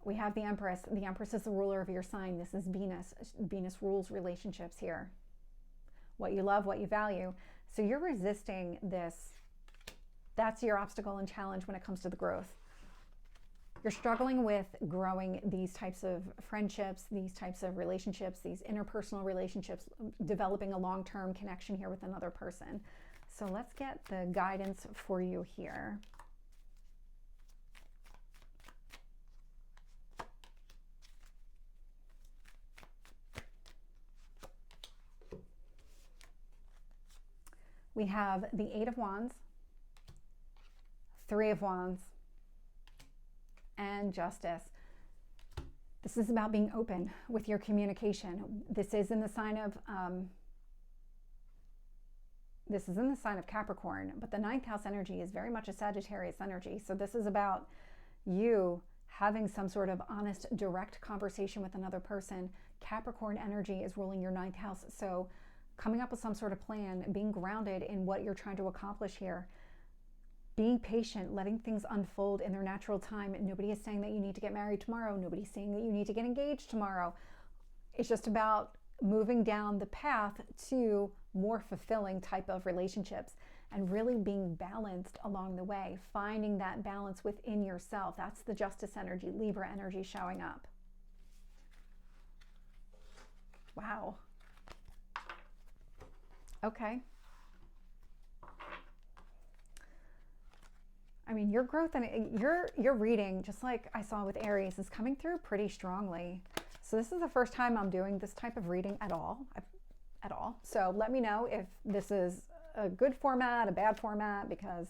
We have the Empress. The Empress is the ruler of your sign. This is Venus. Venus rules relationships here. What you love, what you value. So you're resisting this. That's your obstacle and challenge when it comes to the growth. You're struggling with growing these types of friendships, these types of relationships, these interpersonal relationships, developing a long-term connection here with another person. So let's get the guidance for you here. We have the 8 of Wands, 3 of Wands, and Justice. This is about being open with your communication. This is in the sign of Capricorn, but the 9th house energy is very much a Sagittarius energy. So this is about you having some sort of honest, direct conversation with another person. Capricorn energy is ruling your 9th house. So coming up with some sort of plan, being grounded in what you're trying to accomplish here. Being patient, letting things unfold in their natural time. Nobody is saying that you need to get married tomorrow. Nobody's saying that you need to get engaged tomorrow. It's just about moving down the path to more fulfilling type of relationships and really being balanced along the way, finding that balance within yourself. That's the Justice energy, Libra energy showing up. Wow. Okay. I mean, your growth and your reading, just like I saw with Aries, is coming through pretty strongly. So this is the first time I'm doing this type of reading at all. So let me know if this is a good format, a bad format, because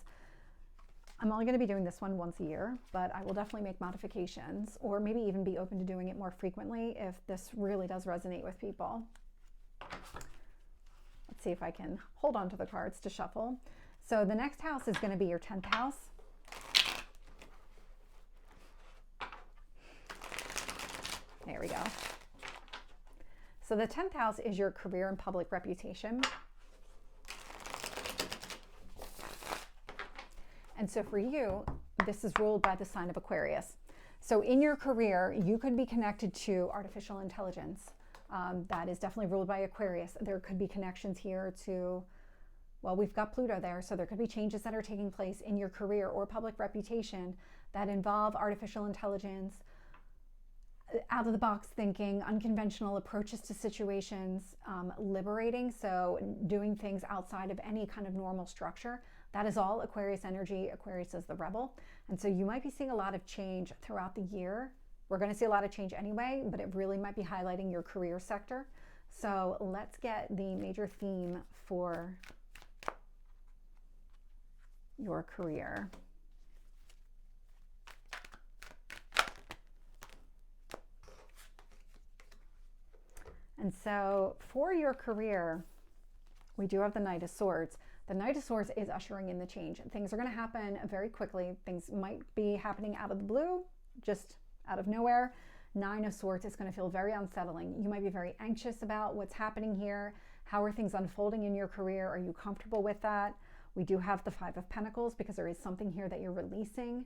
I'm only going to be doing this one once a year, but I will definitely make modifications or maybe even be open to doing it more frequently if this really does resonate with people. Let's see if I can hold on to the cards to shuffle. So the next house is going to be your 10th house. There we go. So the 10th house is your career and public reputation. And so for you, this is ruled by the sign of Aquarius. So in your career, you could be connected to artificial intelligence. That is definitely ruled by Aquarius. There could be connections here to, well, we've got Pluto there, so there could be changes that are taking place in your career or public reputation that involve artificial intelligence, out of the box thinking, unconventional approaches to situations, liberating, so doing things outside of any kind of normal structure. That is all Aquarius energy. Aquarius is the rebel. And so you might be seeing a lot of change throughout the year. We're going to see a lot of change anyway, but it really might be highlighting your career sector. So let's get the major theme for your career. And so for your career, we do have the Knight of Swords. The Knight of Swords is ushering in the change. Things are going to happen very quickly. Things might be happening out of the blue, just out of nowhere. Nine of Swords is going to feel very unsettling. You might be very anxious about what's happening here. How are things unfolding in your career? Are you comfortable with that? We do have the Five of Pentacles because there is something here that you're releasing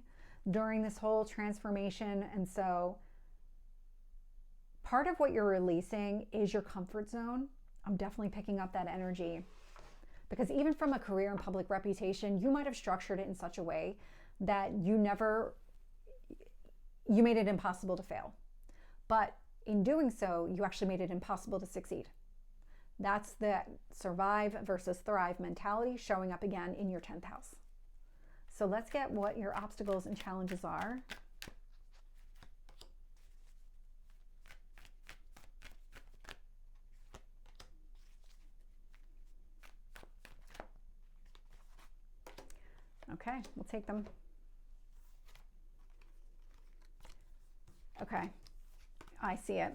during this whole transformation. And so part of what you're releasing is your comfort zone. I'm definitely picking up that energy. Because even from a career and public reputation, you might have structured it in such a way that you made it impossible to fail. But in doing so, you actually made it impossible to succeed. That's the survive versus thrive mentality showing up again in your 10th house. So let's get what your obstacles and challenges are. Okay, we'll take them. Okay, I see it.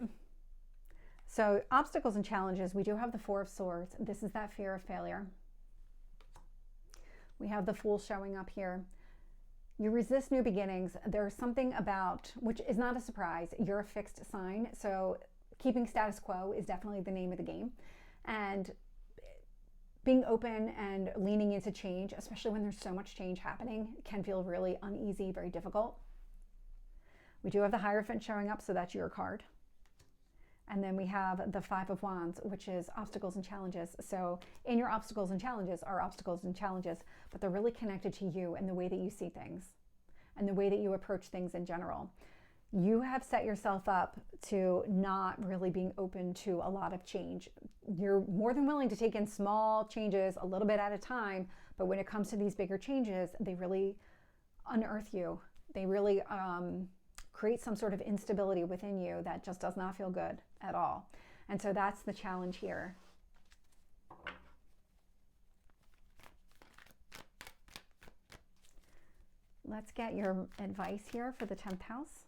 So obstacles and challenges, we do have the Four of Swords. This is that fear of failure. We have the Fool showing up here. You resist new beginnings. There's something about, which is not a surprise, you're a fixed sign. So keeping status quo is definitely the name of the game. And being open and leaning into change, especially when there's so much change happening, can feel really uneasy, very difficult. We do have the Hierophant showing up, so that's your card. And then we have the Five of Wands, which is obstacles and challenges. So in your obstacles and challenges are obstacles and challenges, but they're really connected to you and the way that you see things and the way that you approach things in general. You have set yourself up to not really being open to a lot of change. You're more than willing to take in small changes a little bit at a time, but when it comes to these bigger changes, they really unearth you. They really create some sort of instability within you that just does not feel good at all. And so that's the challenge here. Let's get your advice here for the 10th house.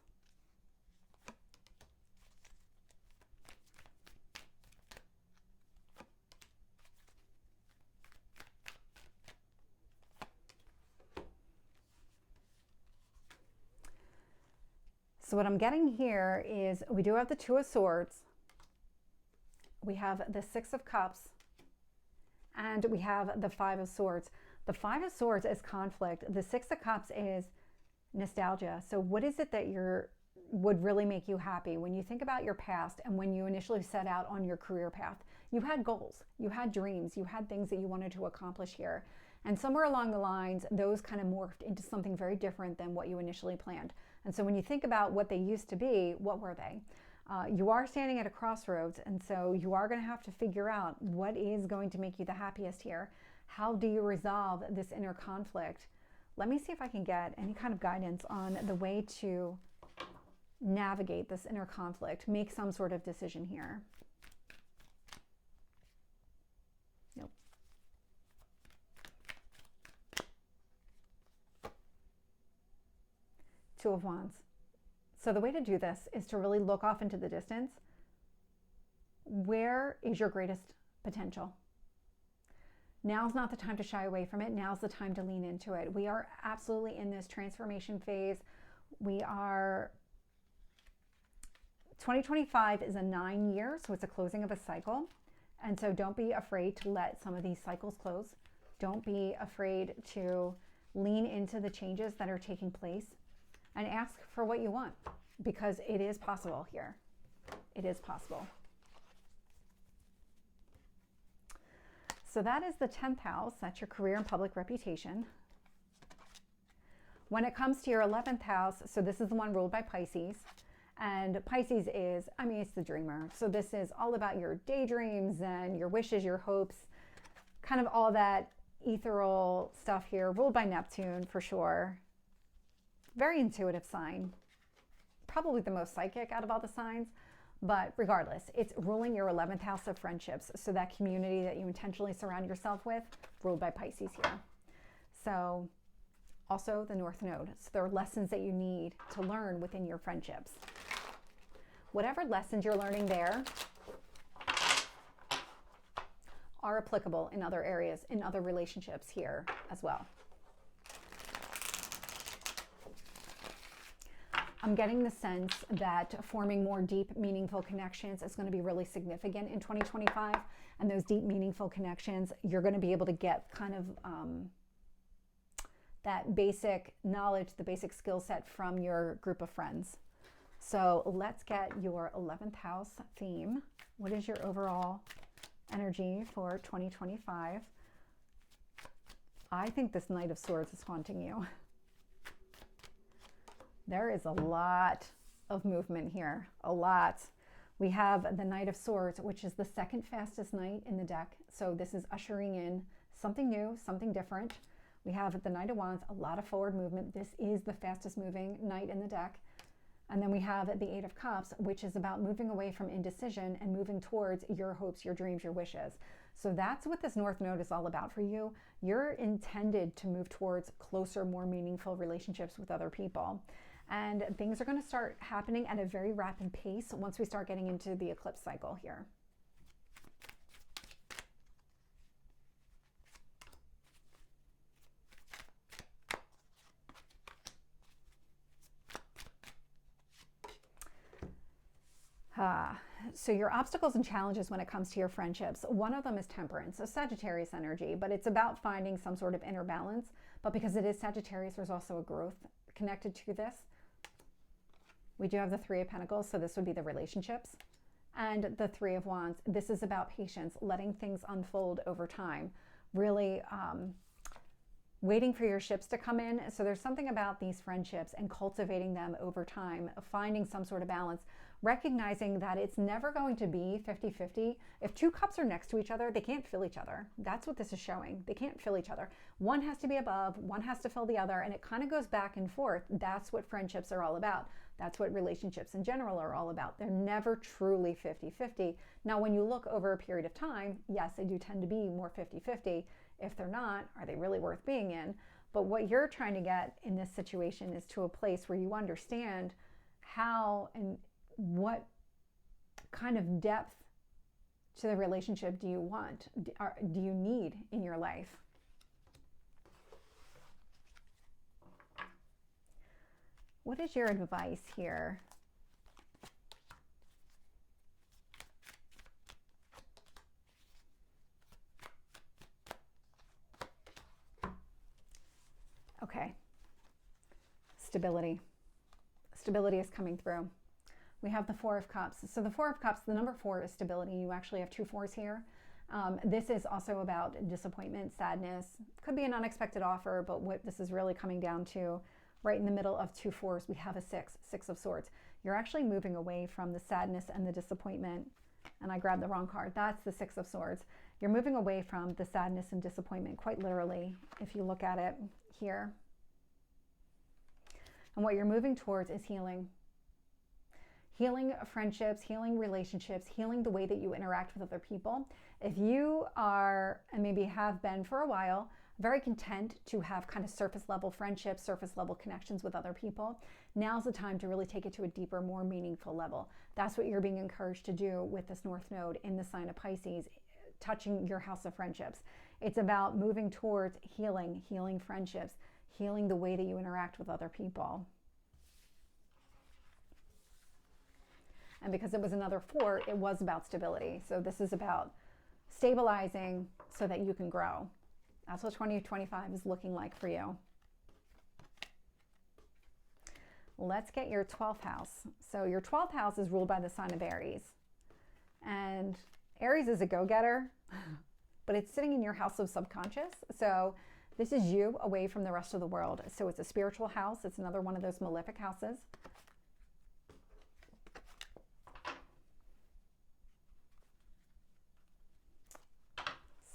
So what I'm getting here is we do have the Two of Swords, we have the Six of Cups, and we have the Five of Swords. The Five of Swords is conflict. The Six of Cups is nostalgia. So what is it that would really make you happy when you think about your past and when you initially set out on your career path? You had goals, you had dreams, you had things that you wanted to accomplish here. And somewhere along the lines, those kind of morphed into something very different than what you initially planned. And so when you think about what they used to be, what were they? You are standing at a crossroads, and so you are going to have to figure out what is going to make you the happiest here. How do you resolve this inner conflict? Let me see if I can get any kind of guidance on the way to navigate this inner conflict, make some sort of decision here. Nope. Two of Wands. So the way to do this is to really look off into the distance. Where is your greatest potential? Now's not the time to shy away from it. Now's the time to lean into it. We are absolutely in this transformation phase. 2025 is a 9-year, so it's a closing of a cycle. And so don't be afraid to let some of these cycles close. Don't be afraid to lean into the changes that are taking place and ask for what you want, because it is possible here. It is possible. So that is the 10th house. That's your career and public reputation. When it comes to your 11th house, so this is the one ruled by Pisces. And Pisces is, I mean, it's the dreamer. So this is all about your daydreams and your wishes, your hopes, kind of all that ethereal stuff here, ruled by Neptune for sure. Very intuitive sign. Probably the most psychic out of all the signs. But regardless, it's ruling your 11th house of friendships. So that community that you intentionally surround yourself with, ruled by Pisces here. So also the North Node. So there are lessons that you need to learn within your friendships. Whatever lessons you're learning there are applicable in other areas, in other relationships here as well. I'm getting the sense that forming more deep, meaningful connections is going to be really significant in 2025. And those deep, meaningful connections, you're going to be able to get kind of that basic knowledge, the basic skill set from your group of friends. So let's get your 11th house theme. What is your overall energy for 2025? I think this Knight of Swords is haunting you. There is a lot of movement here, a lot. We have the Knight of Swords, which is the second fastest knight in the deck. So this is ushering in something new, something different. We have the Knight of Wands, a lot of forward movement. This is the fastest moving knight in the deck. And then we have the Eight of Cups, which is about moving away from indecision and moving towards your hopes, your dreams, your wishes. So that's what this North Node is all about for you. You're intended to move towards closer, more meaningful relationships with other people. And things are going to start happening at a very rapid pace once we start getting into the eclipse cycle here. So your obstacles and challenges when it comes to your friendships, one of them is temperance, so Sagittarius energy, but it's about finding some sort of inner balance. But because it is Sagittarius, there's also a growth connected to this. We do have the Three of Pentacles, so this would be the relationships. And the Three of Wands, this is about patience, letting things unfold over time, really waiting for your ships to come in. So there's something about these friendships and cultivating them over time, finding some sort of balance, recognizing that it's never going to be 50-50. If two cups are next to each other, they can't fill each other. That's what this is showing. They can't fill each other. One has to be above, one has to fill the other, and it kind of goes back and forth. That's what friendships are all about. That's what relationships in general are all about. They're never truly 50-50. Now, when you look over a period of time, yes, they do tend to be more 50-50. If they're not, are they really worth being in? But what you're trying to get in this situation is to a place where you understand how and what kind of depth to the relationship do you want, do you need in your life? What is your advice here? Okay. Stability. Stability is coming through. We have the Four of Cups. So the Four of Cups, the number 4 is stability. You actually have 2 fours here. This is also about disappointment, sadness. Could be an unexpected offer, but what this is really coming down to, right in the middle of 2 fours, we have a 6 of Swords. You're actually moving away from the sadness and the disappointment. And I grabbed the wrong card. That's the 6 of Swords. You're moving away from the sadness and disappointment, quite literally, if you look at it here. And what you're moving towards is healing. healing friendships, healing relationships, healing the way that you interact with other people. If you are, and maybe have been for a while, very content to have kind of surface level friendships, surface level connections with other people, now's the time to really take it to a deeper, more meaningful level. That's what you're being encouraged to do with this North Node in the sign of Pisces, touching your house of friendships. It's about moving towards healing, healing friendships, healing the way that you interact with other people. And because it was another 4, it was about stability. So this is about stabilizing so that you can grow. That's what 2025 is looking like for you. Let's get your 12th house. So your 12th house is ruled by the sign of Aries. And Aries is a go-getter, but it's sitting in your house of subconscious. So this is you away from the rest of the world. So it's a spiritual house. It's another one of those malefic houses.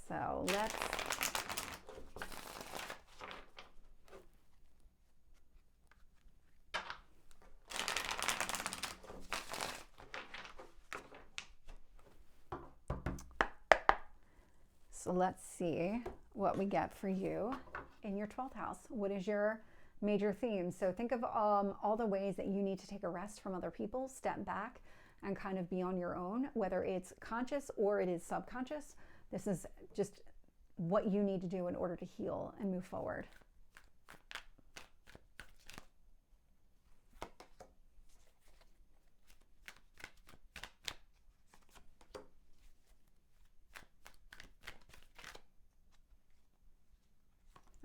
So let's see what we get for you in your 12th house. What is your major theme? So think of all the ways that you need to take a rest from other people, step back and kind of be on your own, whether it's conscious or it is subconscious. This is just what you need to do in order to heal and move forward.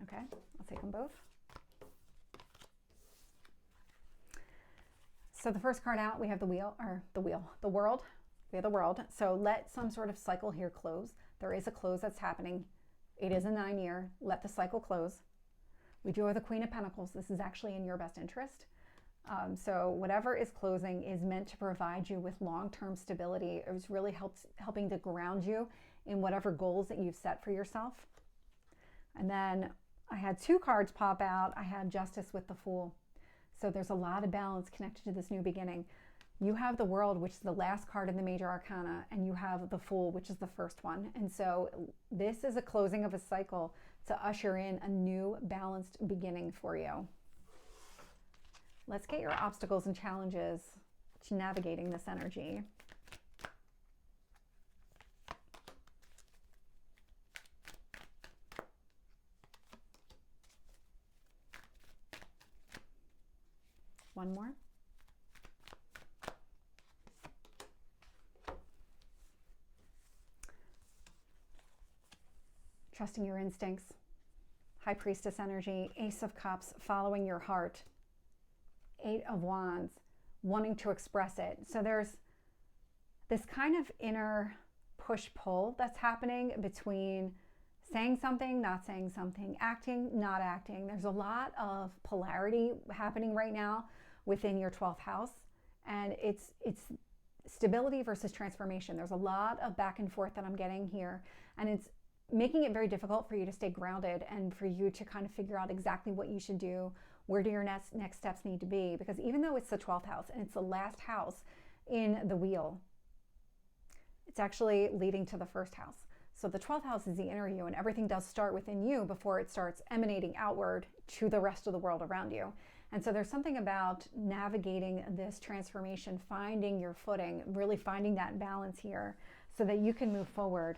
Okay, I'll take them both. So the first card out, we have the world. We have the world. So let some sort of cycle here close. There is a close that's happening. It is a 9-year. Let the cycle close. We do have the Queen of Pentacles. This is actually in your best interest. So whatever is closing is meant to provide you with long-term stability. It was really helping to ground you in whatever goals that you've set for yourself. And then I had 2 cards pop out. I had Justice with the Fool. So there's a lot of balance connected to this new beginning. You have the World, which is the last card in the major arcana, and you have the Fool, which is the first one. And so this is a closing of a cycle to usher in a new balanced beginning for you. Let's get your obstacles and challenges to navigating this energy. One more. Trusting your instincts. High Priestess energy. Ace of Cups, following your heart. 8 of Wands, wanting to express it. So there's this kind of inner push-pull that's happening between saying something, not saying something, acting, not acting. There's a lot of polarity happening right now within your 12th house. And it's stability versus transformation. There's a lot of back and forth that I'm getting here. And it's making it very difficult for you to stay grounded and for you to kind of figure out exactly what you should do. Where do your next steps need to be? Because even though it's the 12th house and it's the last house in the wheel, it's actually leading to the first house. So the 12th house is the inner you, and everything does start within you before it starts emanating outward to the rest of the world around you. And so there's something about navigating this transformation, finding your footing, really finding that balance here so that you can move forward.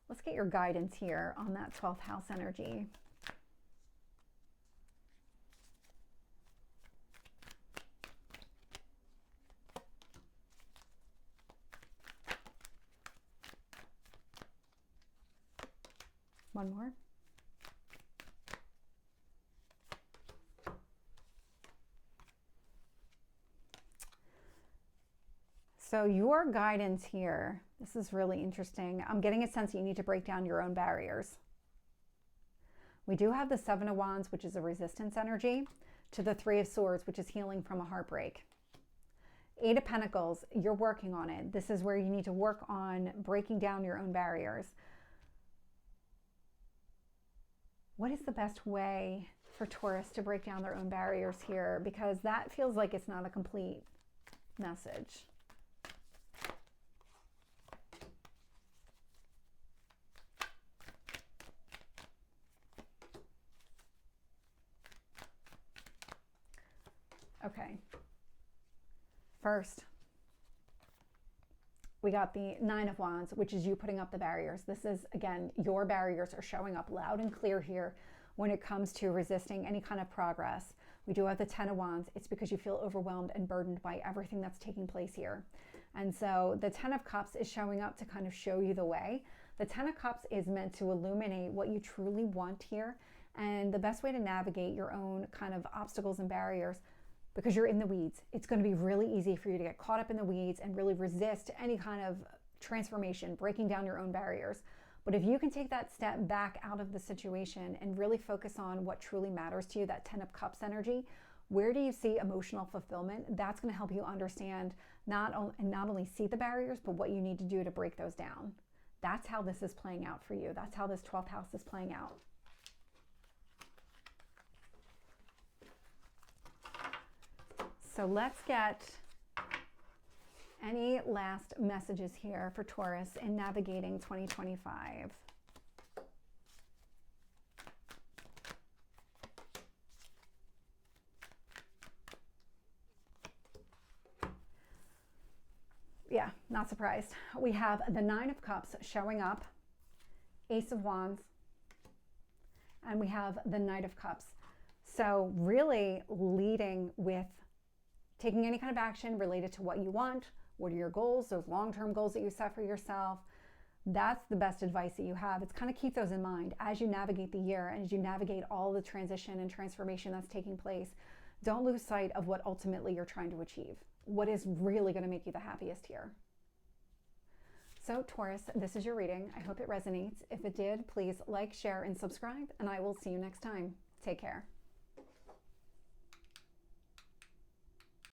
Let's get your guidance here on that 12th house energy. One more. So your guidance here, this is really interesting. I'm getting a sense that you need to break down your own barriers. We do have the 7 of Wands, which is a resistance energy, to the 3 of Swords, which is healing from a heartbreak. 8 of Pentacles, you're working on it. This is where you need to work on breaking down your own barriers. What is the best way for Taurus to break down their own barriers here, because that feels like it's not a complete message. Okay. First, we got the Nine of Wands, which is you putting up the barriers. This is, again, your barriers are showing up loud and clear here when it comes to resisting any kind of progress. We do have the Ten of Wands. It's because you feel overwhelmed and burdened by everything that's taking place here. And so the Ten of Cups is showing up to kind of show you the way. The Ten of Cups is meant to illuminate what you truly want here and the best way to navigate your own kind of obstacles and barriers, because you're in the weeds. It's going to be really easy for you to get caught up in the weeds and really resist any kind of transformation, breaking down your own barriers. But if you can take that step back out of the situation and really focus on what truly matters to you, that Ten of Cups energy, where do you see emotional fulfillment? That's going to help you understand not only see the barriers, but what you need to do to break those down. That's how this is playing out for you. That's how this 12th house is playing out. So let's get any last messages here for Taurus in navigating 2025. Yeah, not surprised. We have the Nine of Cups showing up, Ace of Wands, and we have the Knight of Cups. So really leading with taking any kind of action related to what you want. What are your goals, those long-term goals that you set for yourself? That's the best advice that you have. It's kind of keep those in mind as you navigate the year and as you navigate all the transition and transformation that's taking place. Don't lose sight of what ultimately you're trying to achieve. What is really going to make you the happiest here? So Taurus, this is your reading. I hope it resonates. If it did, please like, share, and subscribe, and I will see you next time. Take care.